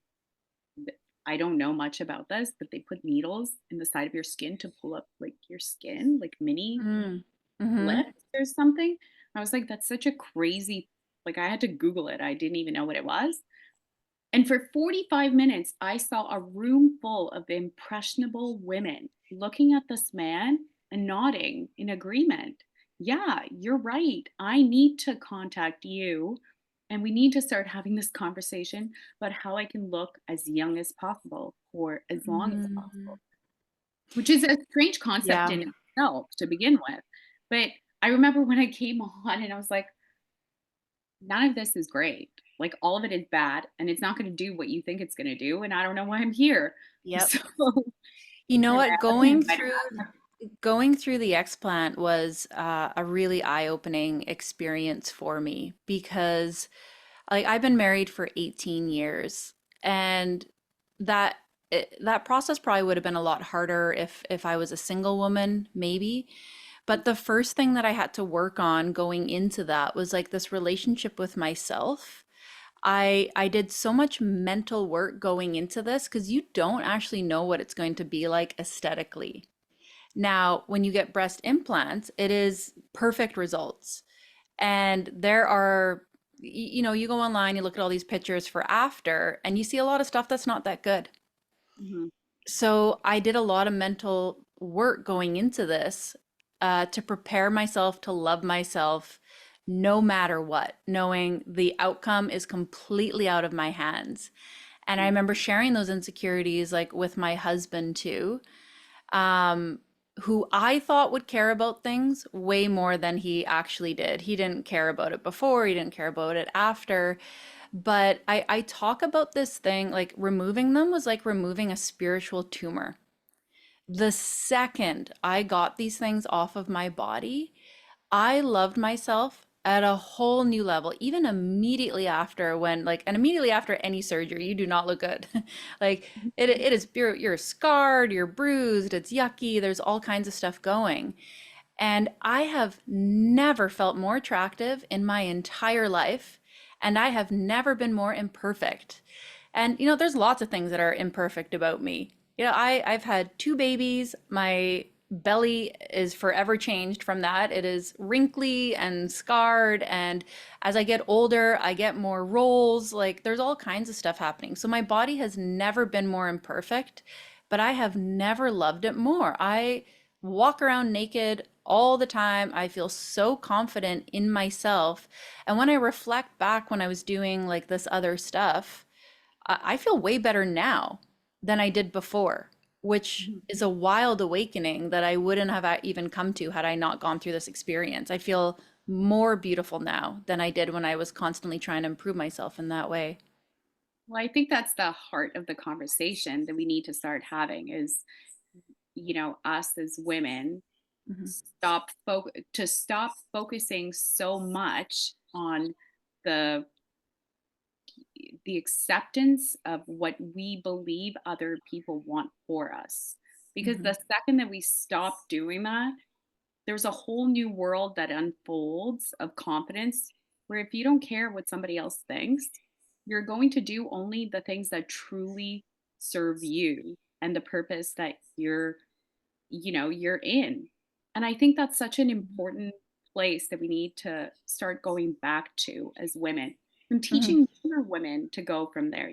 I don't know much about this, but they put needles in the side of your skin to pull up like your skin, like mini mm, mm-hmm. lips or something. I was like, that's such a crazy, like, I had to Google it. I didn't even know what it was. And for 45 minutes, I saw a room full of impressionable women looking at this man and nodding in agreement. Yeah, you're right. I need to contact you. And we need to start having this conversation about how I can look as young as possible for as long as Mm, possible, which is a strange concept yeah. in itself to begin with. But I remember when I came on and I was like, none of this is great. Like, all of it is bad and it's not going to do what you think it's going to do. And I don't know why I'm here. Yep. So You know anyway, what? I wasn't invited Going through the explant was a really eye-opening experience for me because like I've been married for 18 years and that that process probably would have been a lot harder if I was a single woman, maybe. But the first thing that I had to work on going into that was like this relationship with myself. I did so much mental work going into this because you don't actually know what it's going to be like aesthetically. Now, when you get breast implants, it is perfect results. And there are, you go online, you look at all these pictures for after, and you see a lot of stuff that's not that good. Mhm. So I did a lot of mental work going into this to prepare myself to love myself no matter what, knowing the outcome is completely out of my hands. And I remember sharing those insecurities like with my husband too, um, who I thought would care about things way more than he actually did. He didn't care about it before, he didn't care about it after. But I talk about this thing like removing them was like removing a spiritual tumor. The second I got these things off of my body, I loved myself at a whole new level, even immediately after and immediately after any surgery, you do not look good. Like it is, you're scarred, you're bruised, it's yucky, there's all kinds of stuff going. And I have never felt more attractive in my entire life. And I have never been more imperfect. And, there's lots of things that are imperfect about me. I've had two babies. My belly is forever changed from that. It is wrinkly and scarred. And as I get older, I get more rolls. Like there's all kinds of stuff happening. So my body has never been more imperfect, but I have never loved it more. I walk around naked all the time. I feel so confident in myself. And when I reflect back when I was doing like this other stuff, I feel way better now than I did before, which Mhm. is a wild awakening that I wouldn't have even come to had I not gone through this experience. I feel more beautiful now than I did when I was constantly trying to improve myself in that way. Well, I think that's the heart of the conversation that we need to start having is, us as women Mhm, stop focusing so much on the the acceptance of what we believe other people want for us. Because mhm, the second that we stop doing that, there's a whole new world that unfolds of confidence where if you don't care what somebody else thinks, you're going to do only the things that truly serve you. and the purpose that you're in. And I think that's such an important place that we need to start going back to as women and Mhm. teaching younger women to go from there.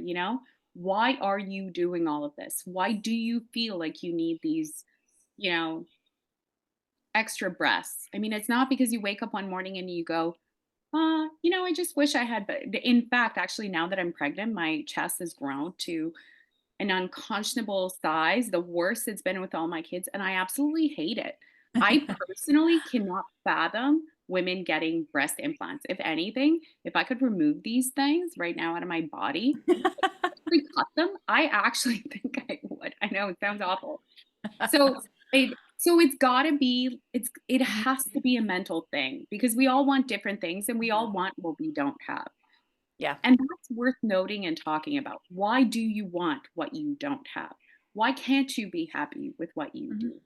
Why are you doing all of this? Why do you feel like you need these, you know, extra breaths? I mean, it's not because you wake up one morning and you go, I just wish I had, but in fact, actually, now that I'm pregnant, my chest has grown to an unconscionable size, the worst it's been with all my kids, and I absolutely hate it. I personally cannot fathom women getting breast implants. If anything, if I could remove these things right now out of my body, actually cut them, I actually think I would. I know it sounds awful. So it Mhm. has to be a mental thing because we all want different things and we Mhm. all want what we don't have. Yeah. And that's worth noting and talking about. Why do you want what you don't have? Why can't you be happy with what you Mhm. do?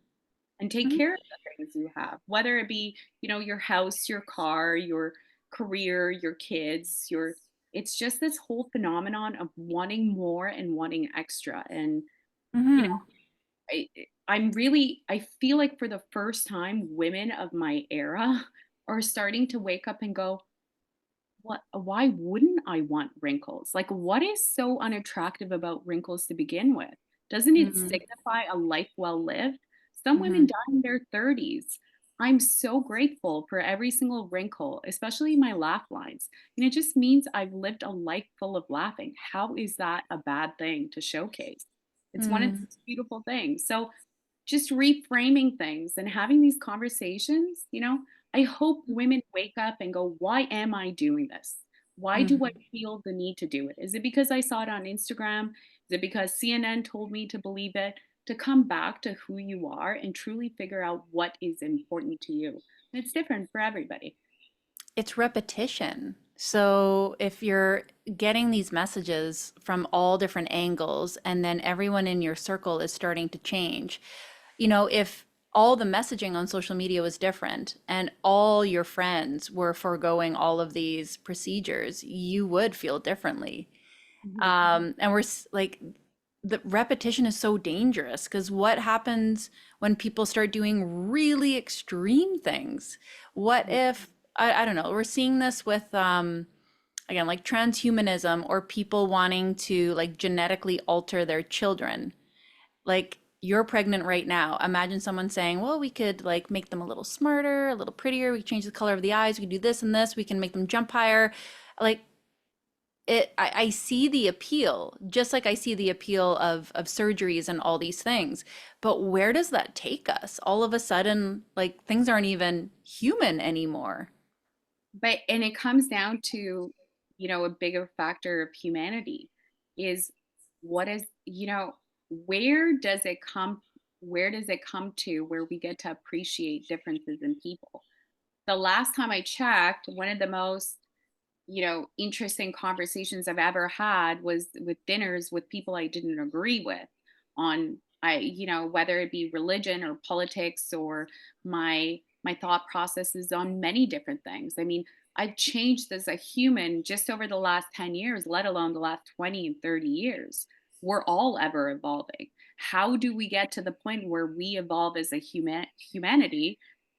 And take Mhm. care of the things you have, whether it be, your house, your car, your career, your kids, it's just this whole phenomenon of wanting more and wanting extra. And, you know, Mhm. I feel like for the first time, women of my era are starting to wake up and go, why wouldn't I want wrinkles? Like, what is so unattractive about wrinkles to begin with? Doesn't it Mhm. signify a life well lived? Some women Mhm. die in their 30s. I'm so grateful for every single wrinkle, especially my laugh lines. And it just means I've lived a life full of laughing. How is that a bad thing to showcase? It's one of the Mhm. beautiful things. So just reframing things and having these conversations. I hope women wake up and go, why am I doing this? Why do I Mhm. feel the need to do it? Is it because I saw it on Instagram? Is it because CNN told me to believe it? To come back to who you are and truly figure out what is important to you. And it's different for everybody. It's repetition. So if you're getting these messages from all different angles, and then everyone in your circle is starting to change, if all the messaging on social media was different and all your friends were foregoing all of these procedures, you would feel differently. Mhm. And like, the repetition is so dangerous because what happens when people start doing really extreme things? What if, I don't know, we're seeing this with, again, like transhumanism or people wanting to like genetically alter their children. Like, you're pregnant right now. Imagine someone saying, well, we could like make them a little smarter, a little prettier. We could change the color of the eyes. We could do this and this. We can make them jump higher. Like, I see the appeal, just like I see the appeal of surgeries and all these things. But where does that take us? All of a sudden, like, things aren't even human anymore. And it comes down to, a bigger factor of humanity is what is, where does it come where does it come to where we get to appreciate differences in people? The last time I checked, one of the most, interesting conversations I've ever had was with dinners with people I didn't agree with on whether it be religion or politics or my thought processes on many different things. I mean, I've changed as a human just over the last 10 years, let alone the last 20 and 30 years. We're all ever evolving. How do we get to the point where we evolve as a humanity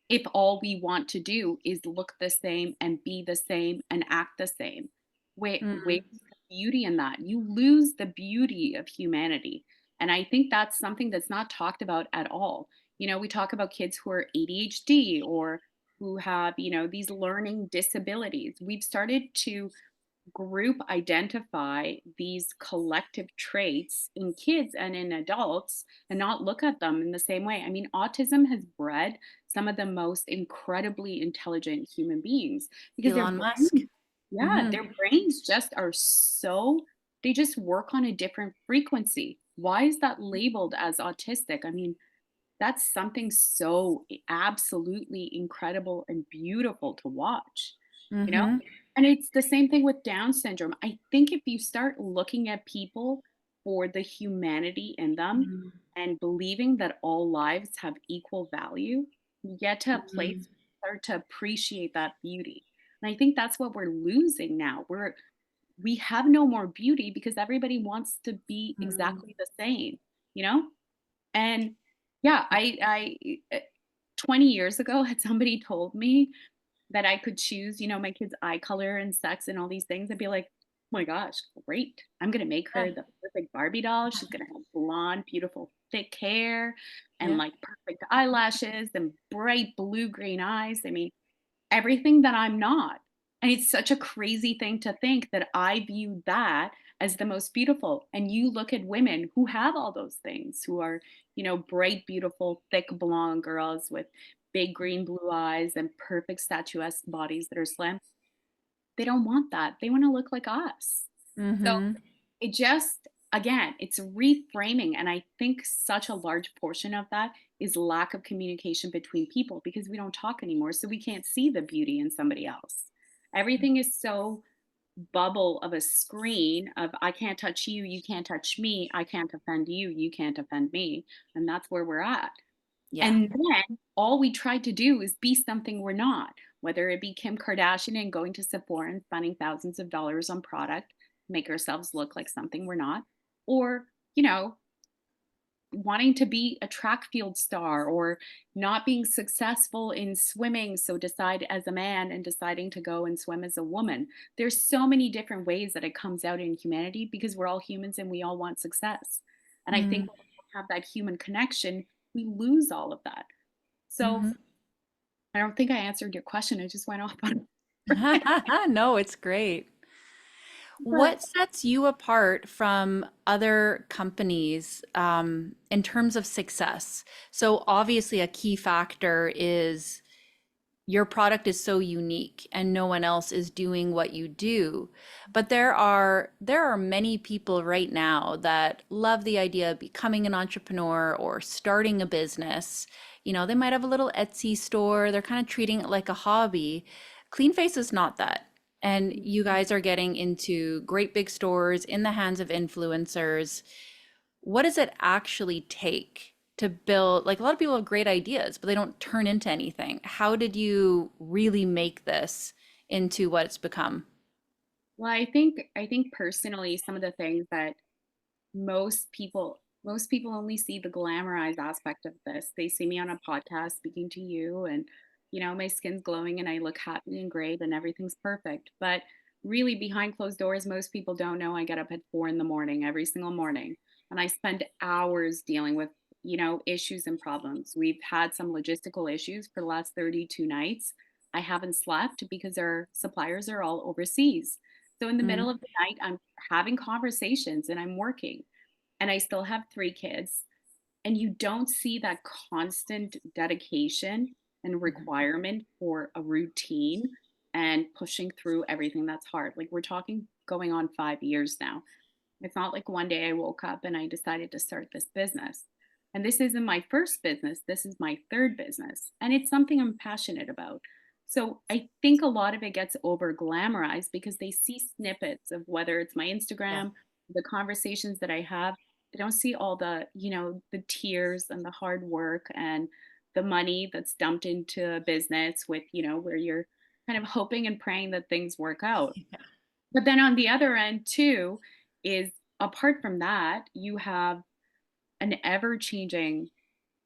if all we want to do is look the same and be the same and act the same? Where's Mm, the beauty in that? You lose the beauty of humanity. And I think that's something that's not talked about at all. We talk about kids who are ADHD or who have, these learning disabilities. We've started to group identify these collective traits in kids and in adults and not look at them in the same way. I mean, autism has bred some of the most incredibly intelligent human beings because Elon Musk. Hmm. their brains just they just work on a different frequency. Why is that labeled as autistic? I mean, that's something so absolutely incredible and beautiful to watch, you know? Hmm. And it's the same thing with Down syndrome. I think if you start looking at people for the humanity in them and believing that all lives have equal value, you get to a place Hmm. where you start to appreciate that beauty. And I think that's what we're losing now. We have no more beauty because everybody wants to be Hmm. exactly the same. you know? And yeah, 20 years ago, had somebody told me that I could choose, my kid's eye color and sex and all these things, I'd be like, "Oh my gosh, great. I'm gonna make Yeah. her the perfect Barbie doll. She's gonna have blonde, beautiful, thick hair and Yeah. like perfect eyelashes and bright blue-green eyes." I mean, everything that I'm not. And it's such a crazy thing to think that I view that as the most beautiful. And you look at women who have all those things, who are, bright, beautiful, thick blonde girls with big green blue eyes and perfect statuesque bodies that are slim. They don't want that. They want to look like us. So Mm-hmm. it just, again, it's reframing. And I think such a large portion of that is lack of communication between people because we don't talk anymore. So we can't see the beauty in somebody else. Everything is so bubble of a screen of I can't touch you, you can't touch me, I can't offend you, you can't offend me. And that's where we're at. Yeah. And then all we try to do is be something we're not, whether it be Kim Kardashian and going to Sephora and spending thousands of dollars on product, make ourselves look like something we're not, or, wanting to be a track field star or not being successful in swimming, so decide as a man and deciding to go and swim as a woman. There's so many different ways that it comes out in humanity because we're all humans and we all want success. And I think when we don't have that human connection, we lose all of that. So Mm-hmm. I don't think I answered your question. I just went off on. No, it's great. But What sets you apart from other companies in terms of success? So obviously a key factor is your product is so unique and no one else is doing what you do. But there are many people right now that love the idea of becoming an entrepreneur or starting a business. They might have a little Etsy store, they're kind of treating it like a hobby. Clean Face is not that. And you guys are getting into great big stores in the hands of influencers. What does it actually take to build, like a lot of people have great ideas, but they don't turn into anything. How did you really make this into what it's become? well, I think personally, some of the things that most people only see the glamorized aspect of this. They see me on a podcast speaking to you and my skin's glowing and I look happy and great and everything's perfect. But really behind closed doors, most people don't know I get up at 4 in the morning every single morning and I spend hours dealing with, issues and problems. We've had some logistical issues for the last 32 nights. I haven't slept because our suppliers are all overseas. So in the Mm, middle of the night, I'm having conversations and I'm working and I still have 3 kids. And you don't see that constant dedication and mhm, requirement for a routine and pushing through everything that's hard. Like we're talking going on 5 years now. It's not like one day I woke up and I decided to start this business. And this isn't my first business, this is my third business. And it's something I'm passionate about. So I think a lot of it gets over glamorized because they see snippets of whether it's my yeah. Instagram, the conversations that I have. They don't see all the, the tears and the hard work and the money that's dumped into a business with, where you're kind of hoping and praying that things work out. But then on the other end too is apart from that, you have an ever changing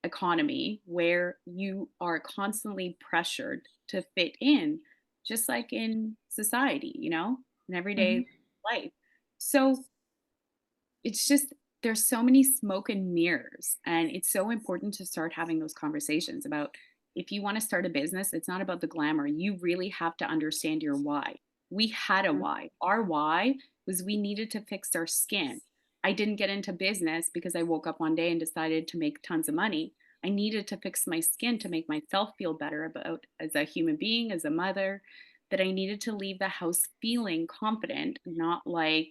economy where you are constantly pressured to fit in, just like in society, in Hmm. everyday life. So it's just there's so many smoke and mirrors and it's so important to start having those conversations about if you want to start a business, it's not about the glamour. You really have to understand your why. We had a why. Our why was we needed to fix our skin. I didn't get into business because I woke up one day and decided to make tons of money. I needed to fix my skin to make myself feel better about as a human being, as a mother, that I needed to leave the house feeling confident, not like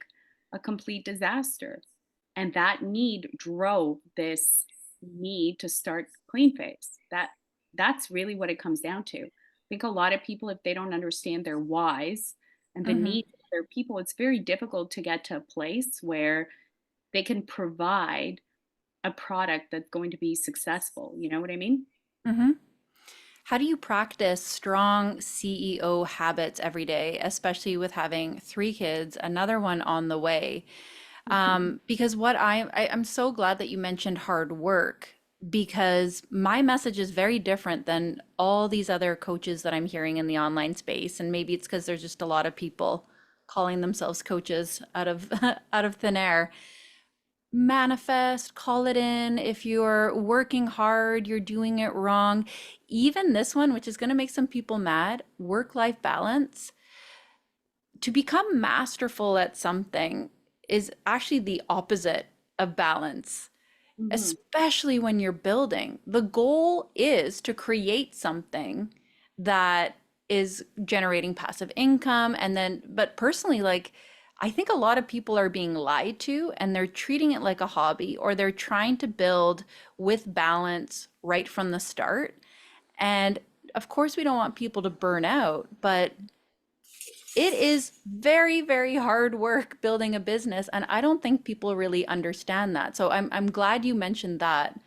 a complete disaster. And that need drove this need to start clean face. That's really what it comes down to. I think a lot of people, if they don't understand their whys and the Hmm. needs of their people, it's very difficult to get to a place where they can provide a product that's going to be successful. You know what I mean? Hmm. How do you practice strong CEO habits every day, especially with having 3 kids, another one on the way? Because I'm so glad that you mentioned hard work because my message is very different than all these other coaches that I'm hearing in the online space. And maybe it's because there's just a lot of people calling themselves coaches out of out of thin air. Manifest, call it in. If you're working hard, you're doing it wrong. Even this one, which is going to make some people mad, work-life balance. To become masterful at something is actually the opposite of balance, Mhm. especially when you're building. The goal is to create something that is generating passive income. And then, but personally, like, I think a lot of people are being lied to and they're treating it like a hobby or they're trying to build with balance right from the start. And of course, we don't want people to burn out, but it is very, very hard work building a business, and I don't think people really understand that. So I'm glad you mentioned that.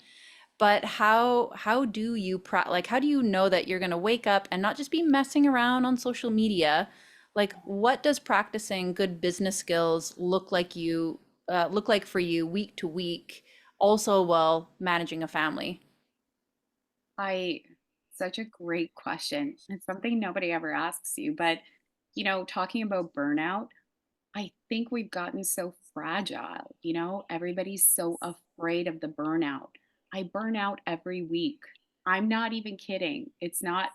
But how do you like how do you know that you're going to wake up and not just be messing around on social media? Like what does practicing good business skills look like for you week to week, also while managing a family? I Such a great question. It's something nobody ever asks you, but talking about burnout, I think we've gotten so fragile, everybody's so afraid of the burnout. I burn out every week. I'm not even kidding. It's not,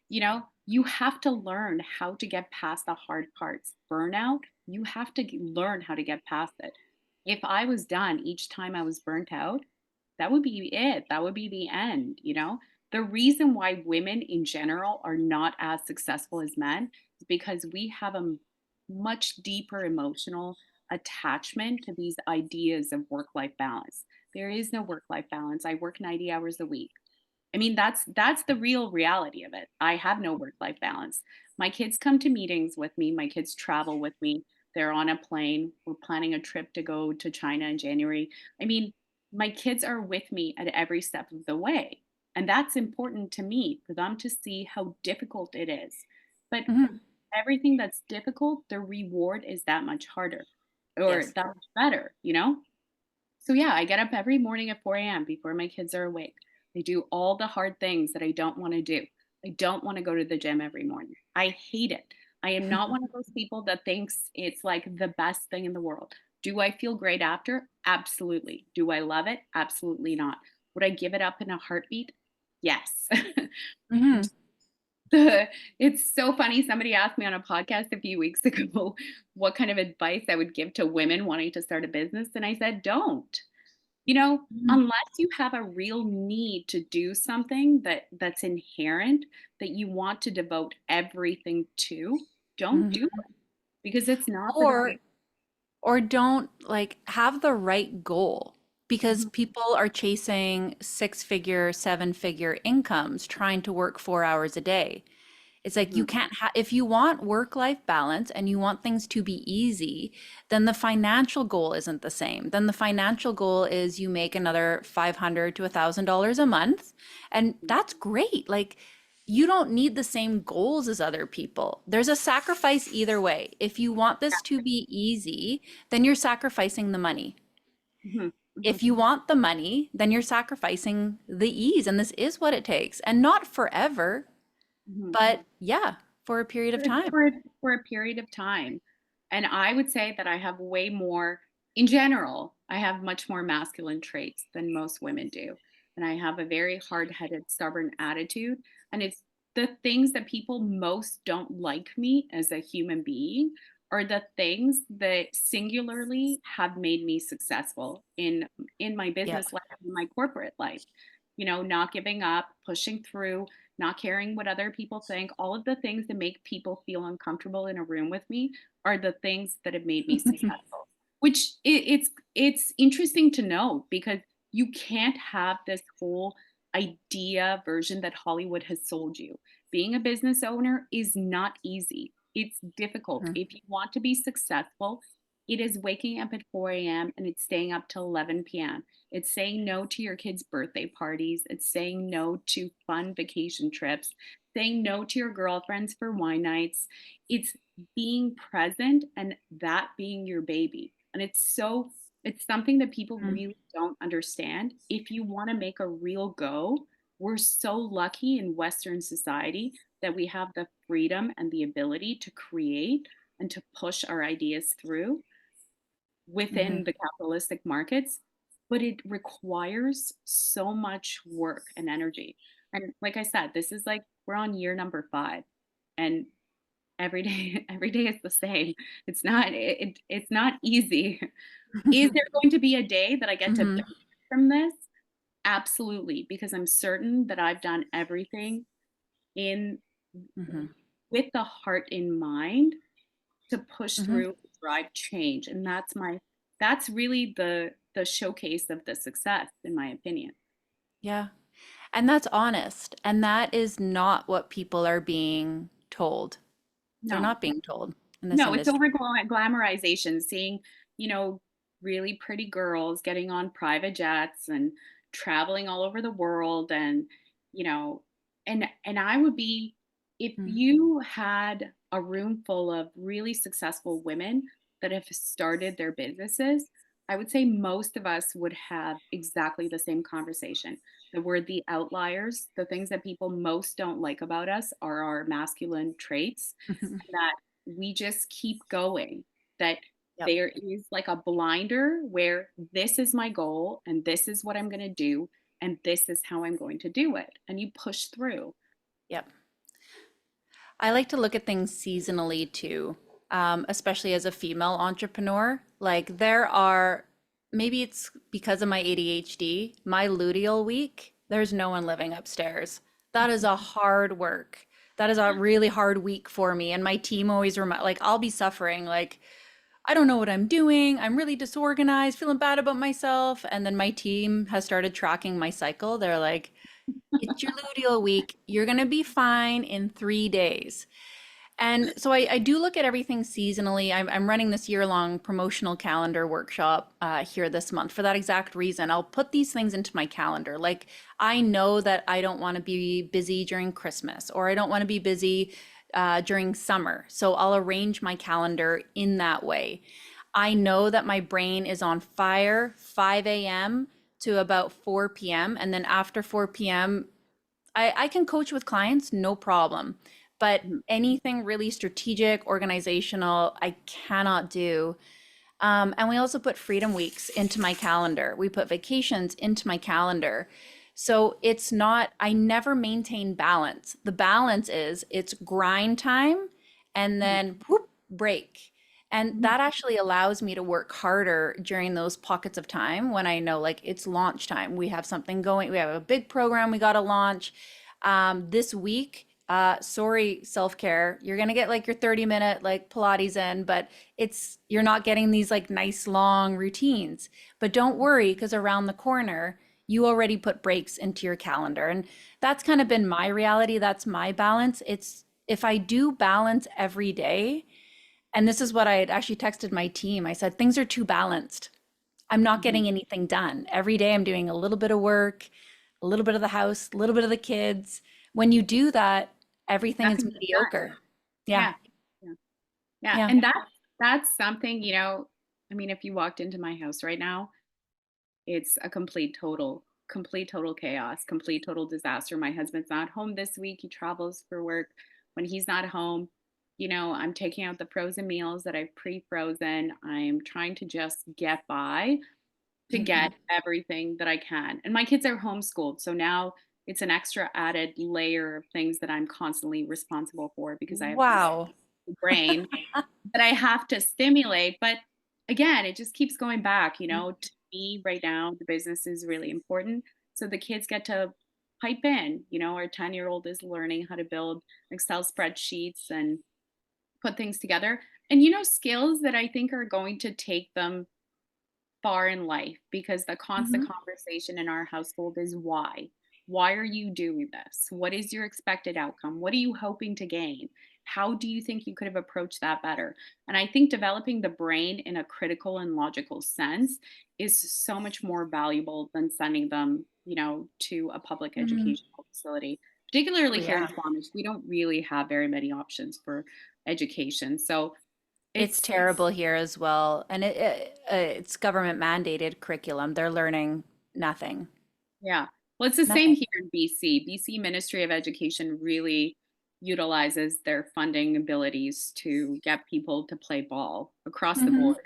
you have to learn how to get past the hard parts. Burnout, you have to learn how to get past it. If I was done each time I was burnt out, that would be it. That would be the end. The reason why women in general are not as successful as men is because we have a much deeper emotional attachment to these ideas of work life balance. There is no work life balance. I work 90 hours a week. I mean, that's the real reality of it. I have no work life balance. My kids come to meetings with me. My kids travel with me. They're on a plane. We're planning a trip to go to China in January. I mean, my kids are with me at every step of the way. And that's important to me for them to see how difficult it is. But Mhm. everything that's difficult, the reward is that much harder or Yes. that much better. So yeah, I get up every morning at 4 a.m. before my kids are awake. I do all the hard things that I don't want to do. I don't want to go to the gym every morning. I hate it. I am not one of those people that thinks it's like the best thing in the world. Do I feel great after? Absolutely. Do I love it? Absolutely not. Would I give it up in a heartbeat? Yes. Hmm. It's so funny. Somebody asked me on a podcast a few weeks ago what kind of advice I would give to women wanting to start a business. And I said, don't. Unless you have a real need to do something that's inherent that you want to devote everything to, don't do Hmm. it because it's not for the Or right. don't like have the right goal because Mhm, people are chasing six-figure, seven-figure incomes trying to work 4 hours a day. It's like mhm, you can't have, if you want work-life balance and you want things to be easy, then the financial goal isn't the same. Then the financial goal is you make another 500 to $1,000 a month, and that's great. Like you don't need the same goals as other people. There's a sacrifice either way. If you want this to be easy, then you're sacrificing the money. mhm, mhm, If you want the money, then you're sacrificing the ease, and this is what it takes. And not forever, mhm. but yeah, for a period of For time. for for a period of time. And I would say that I have way more in general, I have much more masculine traits than most women do. And I have a very hard-headed, stubborn attitude, and it's the things that people most don't like me as a human being are the things that singularly have made me successful in my Yep. business life, in my corporate life. Not giving up, pushing through, not caring what other people think, all of the things that make people feel uncomfortable in a room with me are the things that have made me successful. Which it's interesting to know because you can't have this whole idea version that Hollywood has sold you. Being a business owner is not easy. It's difficult. If you want to be successful, it is waking up at 4 a.m. and it's staying up till 11 p.m. It's saying no to your kids' birthday parties. It's saying no to fun vacation trips, saying no to your girlfriends for wine nights. It's being present and that being your baby. And it's something that people Mm. really don't understand. If you want to make a real go, we're so lucky in Western society that we have the freedom and the ability to create and to push our ideas through within Mhm. the capitalistic markets, but it requires so much work and energy. And like I said, this is like we're on year number 5, and every day every day is the same. It's not easy. Is there going to be a day that I get to Mhm. benefit from this? Absolutely, because I'm certain that I've done everything in Mhm. with the heart in mind to push Mhm. through, drive change, and that's really the showcase of the success, in my opinion. Yeah. And that's honest. And that is not what people are being told. They're No, not being told in this no, it's industry. over glamorization, seeing, you know, really pretty girls getting on private jets and traveling all over the world and, you know, and I would be if Mm. you had a room full of really successful women that have started their businesses, I would say most of us would have exactly the same conversation. That we're the outliers. The things that people most don't like about us are our masculine traits, and that we just keep going, that Yep. there is like a blinder where this is my goal and this is what I'm going to do and this is how I'm going to do it, and you push through. Yep. I like to look at things seasonally too, especially as a female entrepreneur. Like there are, maybe it's because of my ADHD, my luteal week, there's no one living upstairs. That is a hard work. That is a really hard week for me. And my team always remind, like I'll be suffering, like I don't know what I'm doing. I'm really disorganized, feeling bad about myself. And then my team has started tracking my cycle. They're like, it's your luteal week. You're going to be fine in 3 days. And so I do look at everything seasonally. I'm running this year-long promotional calendar workshop here this month for that exact reason. I'll put these things into my calendar. Like I know that I don't want to be busy during Christmas or I don't want to be busy during summer. So I'll arrange my calendar in that way. I know that my brain is on fire 5 a.m. to about 4 p.m. And then after 4 p.m., I can coach with clients, no problem. But Mhm. anything really strategic, organizational, I cannot do. And we also put freedom weeks into my calendar. We put vacations into my calendar. So it's not, I never maintain balance. The balance is it's grind time and Mhm. then whoop, break. And Mhm. that actually allows me to work harder during those pockets of time when I know like it's launch time. We have something going, we have a big program we got to launch this week. Sorry, self-care. You're gonna get like your 30-minute like Pilates in, but you're not getting these like nice long routines. But don't worry, because around the corner, you already put breaks into your calendar. And that's kind of been my reality. That's my balance. It's if I do balance every day, and this is what I had actually texted my team. I said, things are too balanced. I'm not Mhm. getting anything done. Every day I'm doing a little bit of work, a little bit of the house, a little bit of the kids. When you do that, everything is Nothing gets done. mediocre. Yeah. Yeah. Yeah. Yeah. Yeah. And that's something, I mean, if you walked into my house right now, it's a complete total chaos, complete total disaster. My husband's not home this week. He travels for work. When he's not home, I'm taking out the frozen meals that I've pre-frozen. I'm trying to just get by to Mhm. get everything that I can. And my kids are homeschooled, so now it's an extra added layer of things that I'm constantly responsible for because I have this Wow. brain that I have to stimulate. But again, it just keeps going back, to me right now, the business is really important. So the kids get to pipe in, our 10-year-old is learning how to build Excel spreadsheets and put things together. And, skills that I think are going to take them far in life, because the constant Mhm. conversation in our household is why. Why are you doing this? What is your expected outcome? What are you hoping to gain? How do you think you could have approached that better? And I think developing the brain in a critical and logical sense is so much more valuable than sending them, to a public Mhm. educational facility. Oh Particularly here in yeah. Squamish, we don't really have very many options for education. So It's It's terrible here as well. And it's government mandated curriculum. They're learning nothing. Yeah. Well, it's the same Nothing. here in BC. BC Ministry of Education really utilizes their funding abilities to get people to play ball across the Hmm. board.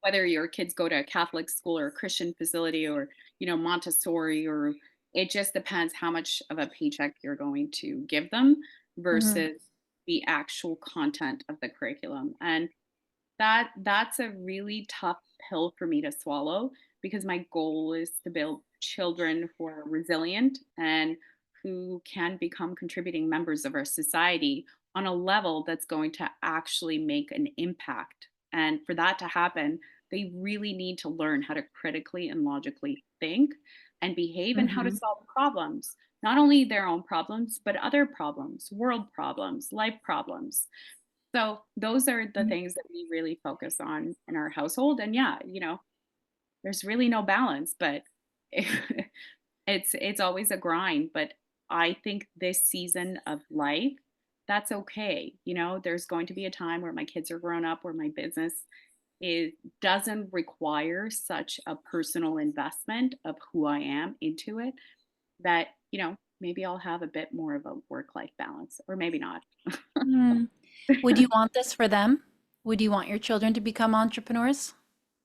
Whether your kids go to a Catholic school or a Christian facility or, Montessori, or it just depends how much of a paycheck you're going to give them Hmm. versus the actual content of the curriculum. And that's a really tough pill for me to swallow because my goal is to build children who are resilient and who can become contributing members of our society on a level that's going to actually make an impact. And for that to happen, they really need to learn how to critically and logically think and behave and how to Hmm. solve problems, not only their own problems, but other problems, world problems, life problems. So those are the things that we really focus on in our household. And yeah, there's really no balance, but it's always a grind. But I think this season of life, that's okay. There's going to be a time where my kids are grown up, where my business is doesn't require such a personal investment of who I am into it, that, maybe I'll have a bit more of a work-life balance, or maybe not. Mm. Would you want this for them? Would you want your children to become entrepreneurs?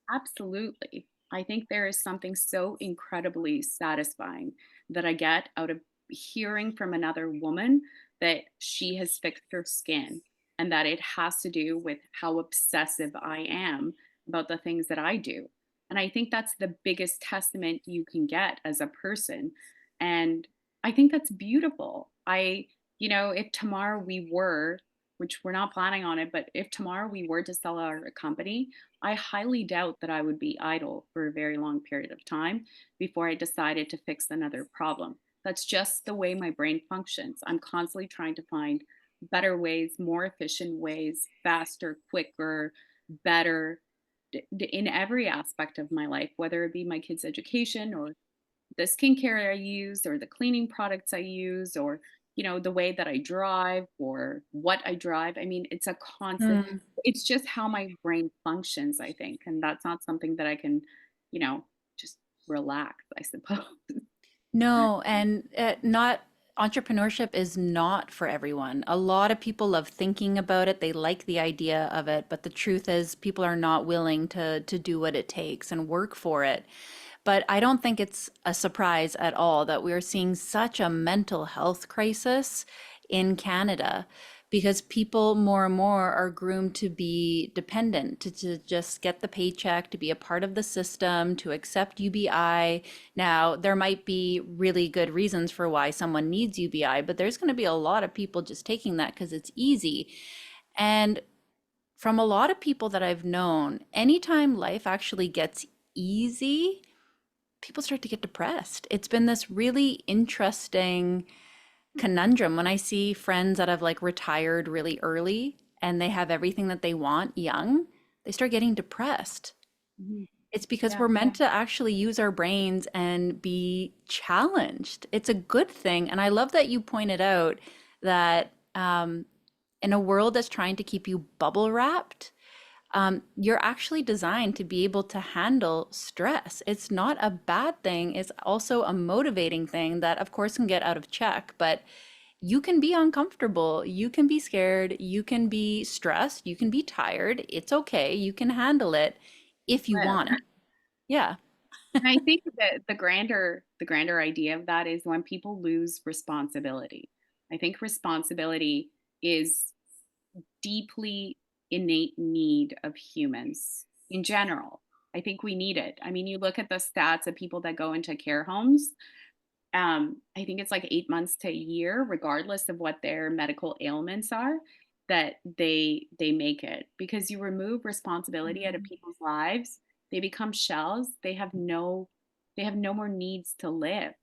Absolutely. I think there is something so incredibly satisfying that I get out of hearing from another woman that she has fixed her skin, and that it has to do with how obsessive I am about the things that I do. And I think that's the biggest testament you can get as a person. And I think that's beautiful. If tomorrow we were, which we're not planning on it, but if tomorrow we were to sell our company, I highly doubt that I would be idle for a very long period of time before I decided to fix another problem. That's just the way my brain functions. I'm constantly trying to find better ways, more efficient ways, faster, quicker, better, in every aspect of my life, whether it be my kids' education or the skincare I use or the cleaning products I use, or the way that I drive or what I drive. I mean, it's a constant, Mm. it's just how my brain functions, I think, and that's not something that I can, you know just relax, I suppose. No, and not entrepreneurship is not for everyone. A lot of people love thinking about it. They like the idea of it, but the truth is people are not willing to do what it takes and work for it. But I don't think it's a surprise at all that we're seeing such a mental health crisis in Canada because people more and more are groomed to be dependent, to just get the paycheck, to be a part of the system, to accept UBI. Now, there might be really good reasons for why someone needs UBI, but there's going to be a lot of people just taking that because it's easy. And from a lot of people that I've known, anytime life actually gets easy, people start to get depressed. It's been this really interesting conundrum when I see friends that have like retired really early and they have everything that they want young, they start getting depressed. Mhm. It's because Yeah. we're meant to actually use our brains and be challenged. It's a good thing. And I love that you pointed out that in a world that's trying to keep you bubble wrapped, you're actually designed to be able to handle stress. It's not a bad thing. It's also a motivating thing that, of course, can get out of check, but you can be uncomfortable. You can be scared. You can be stressed. You can be tired. It's okay. You can handle it if you Well, want it. Yeah. and I think that the grander idea of that is when people lose responsibility. I think responsibility is deeply innate need of humans in general. I think we need it. I mean, you look at the stats of people that go into care homes. I think it's like 8 months to a year, regardless of what their medical ailments are, that they make it, because you remove responsibility out of Mhm. people's lives. They become shells. They have no more needs to live.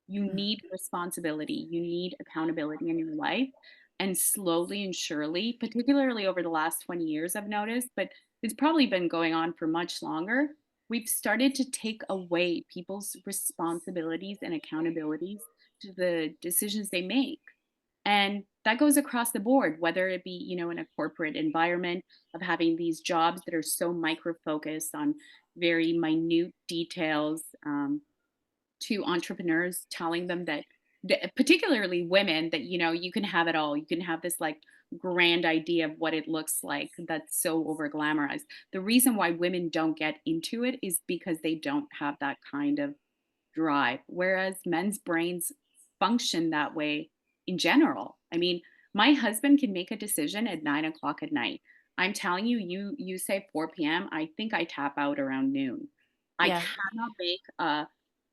You need responsibility, you need accountability in your life. And slowly and surely, particularly over the last 20 years, I've noticed, but it's probably been going on for much longer, we've started to take away people's responsibilities and accountabilities to the decisions they make. And that goes across the board, whether it be, in a corporate environment of having these jobs that are so micro focused on very minute details, to entrepreneurs telling them that particularly women, that you can have it all. You can have this like grand idea of what it looks like that's so over glamorized. The reason why women don't get into it is because they don't have that kind of drive, whereas men's brains function that way in general. I mean, my husband can make a decision at 9 o'clock at night. I'm telling you, you say 4 p.m. I think I tap out around noon. I Yeah. cannot make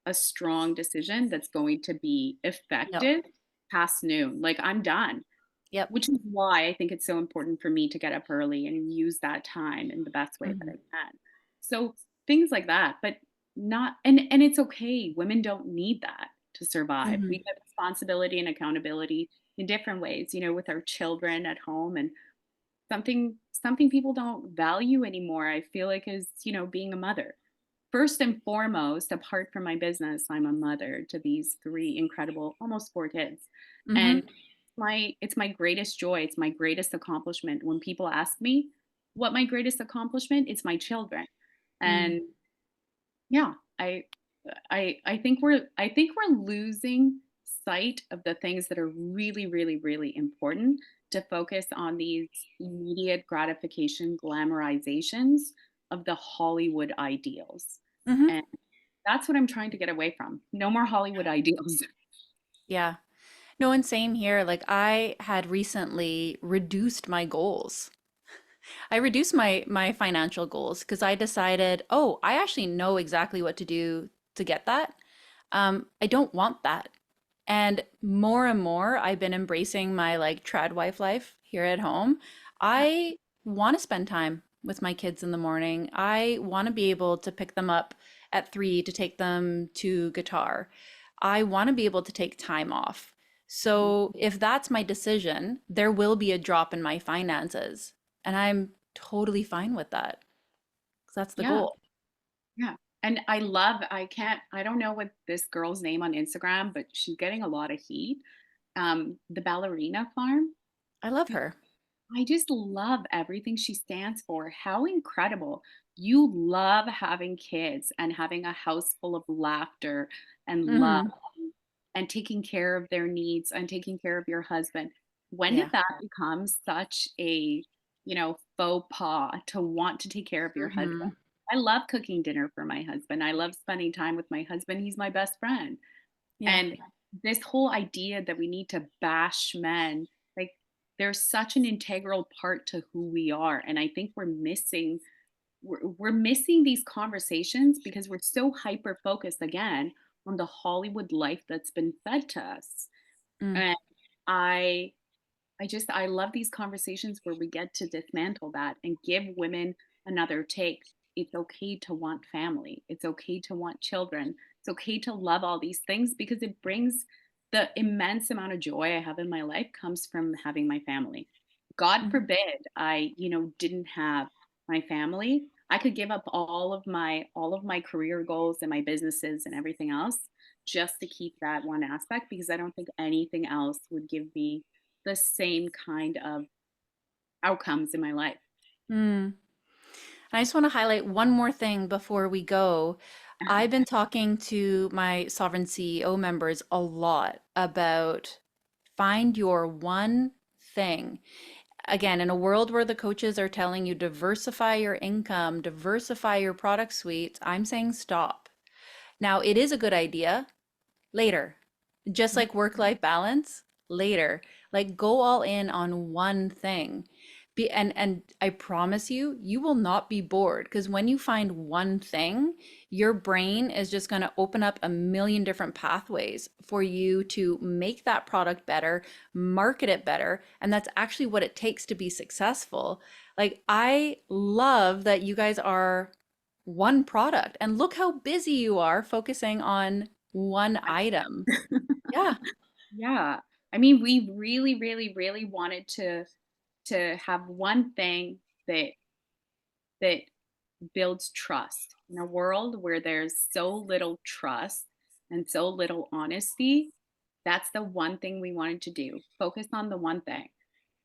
a strong decision that's going to be No. effective past noon. Like I'm done. Yep. Which is why I think it's so important for me to get up early and use that time in the best way that I Hmm. can. So things like that, but not and it's okay. Women don't need that to survive. Hmm. We get responsibility and accountability in different ways, with our children at home, and something people don't value anymore, I feel like, is, being a mother. First and foremost, apart from my business, I'm a mother to these three incredible, almost four kids. And Hmm. it's my greatest joy. It's my greatest accomplishment. When people ask me what my greatest accomplishment, it's my children. Mm. And yeah, I think we're losing sight of the things that are really, really, really important, to focus on these immediate gratification glamorizations of the Hollywood ideals. Hmm. And that's what I'm trying to get away from. No more Hollywood ideals. Yeah. No, and same here. Like I had recently reduced my goals. I reduced my financial goals because I decided, oh, I actually know exactly what to do to get that. I don't want that. And more, I've been embracing my like trad wife life here at home. Yeah, I want to spend time with my kids in the morning. I want to be able to pick them up at 3 to take them to guitar. I want to be able to take time off. So if that's my decision, there will be a drop in my finances. And I'm totally fine with that. 'Cause that's the yeah, goal. yeah. And I don't know what this girl's name on Instagram, but she's getting a lot of heat. The Ballerina Farm. I love her. I just love everything she stands for. How incredible. You love having kids and having a house full of laughter and love, Hmm. and taking care of their needs and taking care of your husband. When did Yeah. that become such a, faux pas to want to take care of your husband? Hmm. I love cooking dinner for my husband. I love spending time with my husband. He's my best friend. Yeah. And this whole idea that we need to bash men, like, they're such an integral part to who we are. And I think we're missing these conversations because we're so hyper focused again on the Hollywood life that's been fed to us. Mm. And I I love these conversations where we get to dismantle that and give women another take. It's okay to want family. It's okay to want children. It's okay to love all these things because it brings the immense amount of joy I have in my life comes from having my family. God Mhm. forbid I, didn't have my family. I could give up all of my career goals and my businesses and everything else just to keep that one aspect, because I don't think anything else would give me the same kind of outcomes in my life. Mm. And I just want to highlight one more thing before we go. I've been talking to my Sovereign CEO members a lot about find your one thing. Again, in a world where the coaches are telling you diversify your income, diversify your product suites, I'm saying stop. Now, it is a good idea later. Just like work-life balance, later. Like go all in on one thing. And I promise you, you will not be bored because when you find one thing, your brain is just going to open up a million different pathways for you to make that product better, market it better, and that's actually what it takes to be successful. Like I love that you guys are one product and look how busy you are focusing on one item. Yeah. Yeah. I mean, we really, really, really wanted to have one thing that builds trust. In a world where there's so little trust and so little honesty, That's the one thing we wanted to do. Focus on the one thing.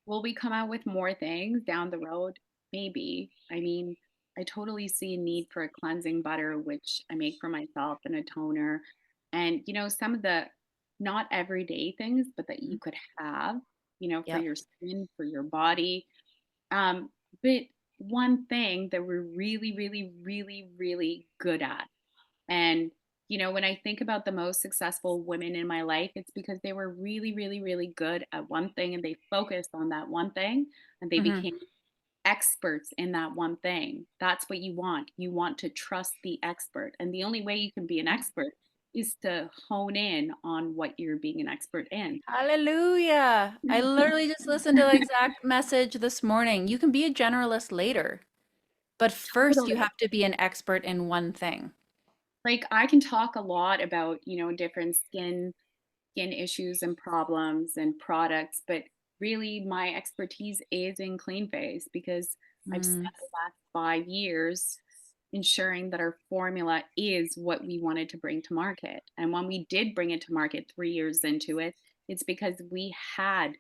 Will we come out with more things down the road? Maybe. I mean, I totally see a need for a cleansing butter, which I make for myself, and a toner. And, some of the not everyday things, but that you Mhm. could have, for Yep. your skin, for your body. But one thing that we're really, really, really, really good at, and, when I think about the most successful women in my life, it's because they were really, really, really good at one thing and they focused on that one thing and they Hmm. became experts in that one thing. That's what you want. You want to trust the expert. And the only way you can be an expert is to hone in on what you're being an expert in. Hallelujah. I literally just listened to the exact message this morning. You can be a generalist later, but first you Totally. have to be an expert in one thing. Like I can talk a lot about, different skin issues and problems and products, but really my expertise is in clean face because I've Mm, spent the last 5 years ensuring that our formula is what we wanted to bring to market. And when we did bring it to market 3 years into it, it's because we had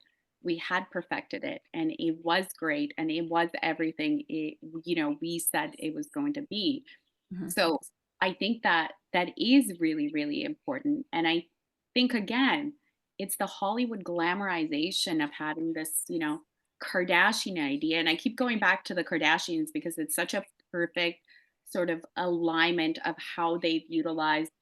perfected it and it was great and it was everything we said it was going to be. mhm, So I think that that is really, really important. And I think, again, it's the Hollywood glamorization of having this, Kardashian idea. And I keep going back to the Kardashians because it's such a perfect sort of alignment of how they've utilized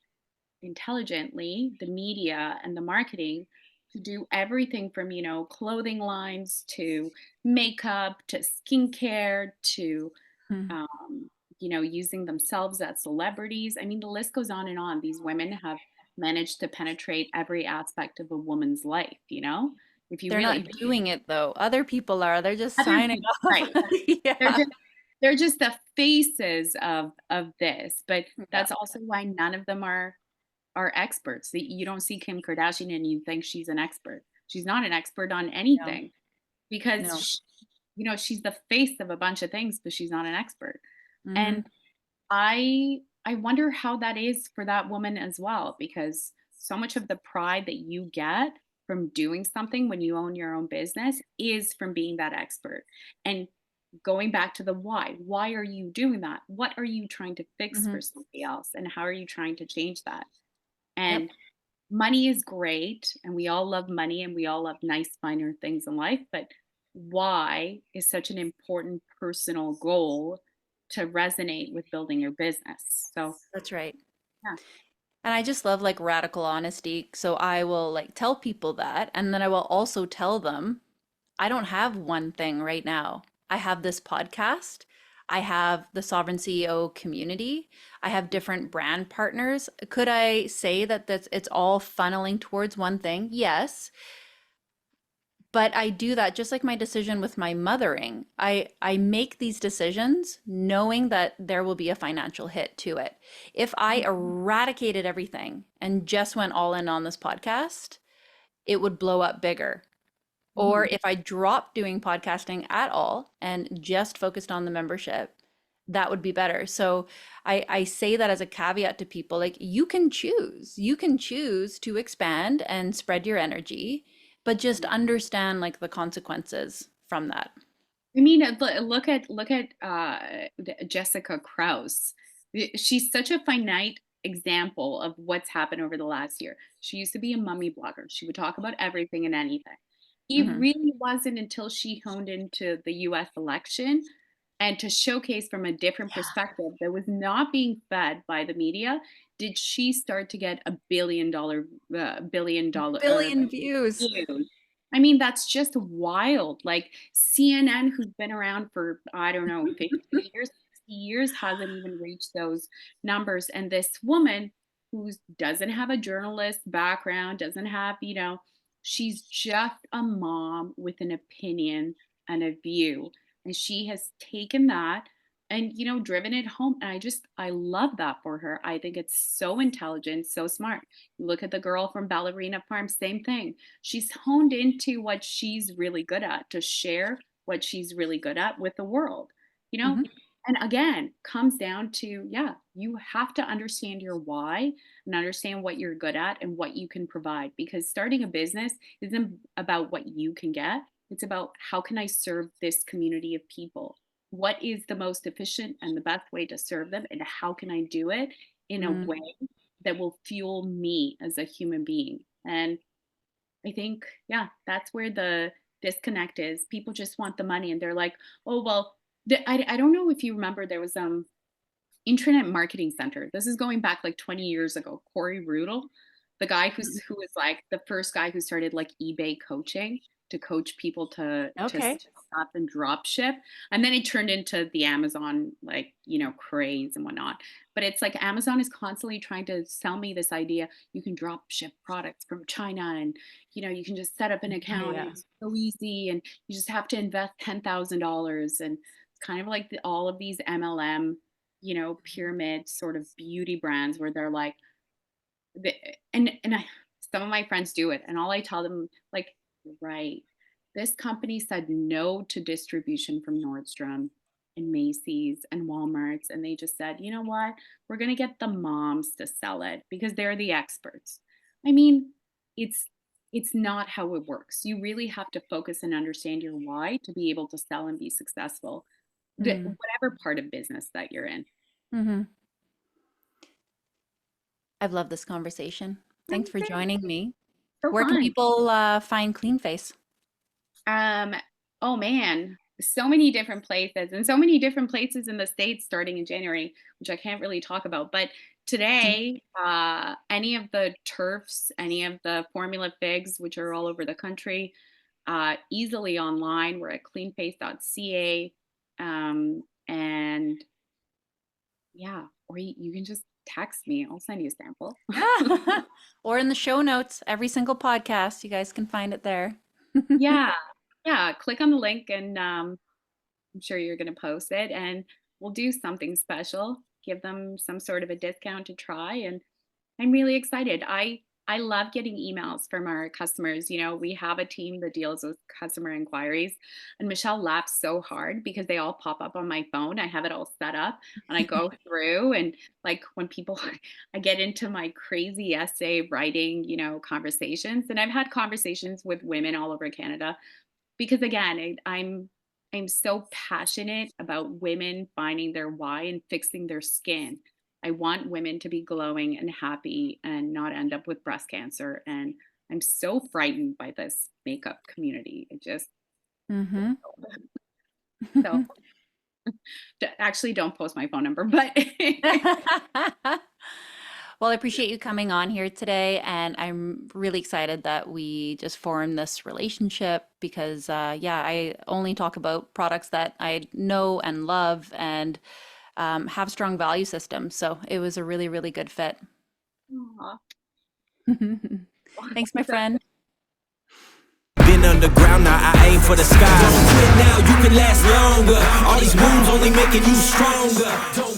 intelligently the media and the marketing to do everything from, clothing lines to makeup to skincare to mhm. um, using themselves as celebrities. I mean, the list goes on and on. These women have managed to penetrate every aspect of a woman's life, if you They're really not doing it though. Other people are. They're just other signing people, off. right. They're Yeah. just they're just the faces of this, but Yeah. that's also why none of them are experts. You don't see Kim Kardashian and you think she's an expert. She's not an expert on No. anything because No. she's the face of a bunch of things, but she's not an expert. Hmm. And I wonder how that is for that woman as well, because so much of the pride that you get from doing something when you own your own business is from being that expert. And going back to the why are you doing that? What are you trying to fix Hmm. for somebody else? And how are you trying to change that? Yep. And money is great, and we all love money and we all love nice, finer things in life. But why is such an important personal goal to resonate with building your business? So, That's right. yeah. And I just love like radical honesty. So I will like tell people that. And then I will also tell them I don't have one thing right now. I have this podcast. I have the Sovereign CEO community. I have different brand partners. Could I say that it's all funneling towards one thing? Yes. But I do that just like my decision with my mothering. I make these decisions knowing that there will be a financial hit to it. If I eradicated everything and just went all in on this podcast, it would blow up bigger. Or Mhm. if I dropped doing podcasting at all and just focused on the membership, that would be better. So I say that as a caveat to people, like you can choose. You can choose to expand and spread your energy, but just understand like the consequences from that. I mean, look at Jessica Krause. She's such a finite example of what's happened over the last year. She used to be a mummy blogger. She would talk about everything and anything. It Hmm. really wasn't until she honed into the US election and to showcase from a different perspective that was not being fed by the media did she start to get a billion dollar Billion views. views. I mean, that's just wild. Like CNN, who's been around for, I don't know, 50 years, 60 years, hasn't even reached those numbers. And this woman who doesn't have a journalist background, doesn't have, she's just a mom with an opinion and a view. And she has taken that and, driven it home. And I love that for her. I think it's so intelligent, so smart. You look at the girl from Ballerina Farm, same thing. She's honed into what she's really good at to share what she's really good at with the world, you know? Hmm. And again, comes down to, yeah, you have to understand your why and understand what you're good at and what you can provide. Because starting a business isn't about what you can get, it's about how can I serve this community of people? What is the most efficient and the best way to serve them? And how can I do it in a Mm, way that will fuel me as a human being? And I think, yeah, that's where the disconnect is. People just want the money and they're like, oh, well, I don't know if you remember there was Internet Marketing Center. This is going back like 20 years ago. Corey Rudel, the guy mm, who was like the first guy who started like eBay coaching to coach people to okay. up and drop ship. And then it turned into the Amazon like, craze and whatnot. But it's like Amazon is constantly trying to sell me this idea you can drop ship products from China and you can just set up an account and Yeah. it's so easy and you just have to invest $10,000 and it's kind of like all of these MLM pyramid sort of beauty brands where they're like, the, some of my friends do it, and all I tell them like, right, this company said no to distribution from Nordstrom and Macy's and Walmart's, and they just said, you know what, we're gonna get the moms to sell it because they're the experts. I mean, it's it's not how it works. You really have to focus and understand your why to be able to sell and be successful, Mm, whatever part of business that you're in. hmm. I've loved this conversation. Thanks for joining me. So Where can fun. people find Clean Face? Um, oh man, so many different places and so many different places in the States starting in January, which I can't really talk about. But Mm. today, any of the turfs, any of the formula figs, which are all over the country, easily online. We're at cleanface.ca. And yeah, or you can just text me. I'll send you a sample. Or in the show notes, every single podcast, you guys can find it there. Yeah. Yeah. Click on the link and I'm sure you're going to post it and we'll do something special, give them some sort of a discount to try. And I'm really excited. I love getting emails from our customers. We have a team that deals with customer inquiries, and Michelle laughs so hard because they all pop up on my phone. I have it all set up and I go through and like when people I get into my crazy essay writing, conversations. And I've had conversations with women all over Canada because again, I'm so passionate about women finding their why and fixing their skin. I want women to be glowing and happy and not end up with breast cancer. And I'm so frightened by this makeup community. It just Hmm. so actually don't post my phone number, but Well, I appreciate you coming on here today, and I'm really excited that we just formed this relationship because, yeah, I only talk about products that I know and love and have strong value systems. So it was a really, really good fit. Aw. Thanks, my friend. Been underground, now I aim for the sky. Don't quit now, you can last longer. All these wounds only making you stronger. Don't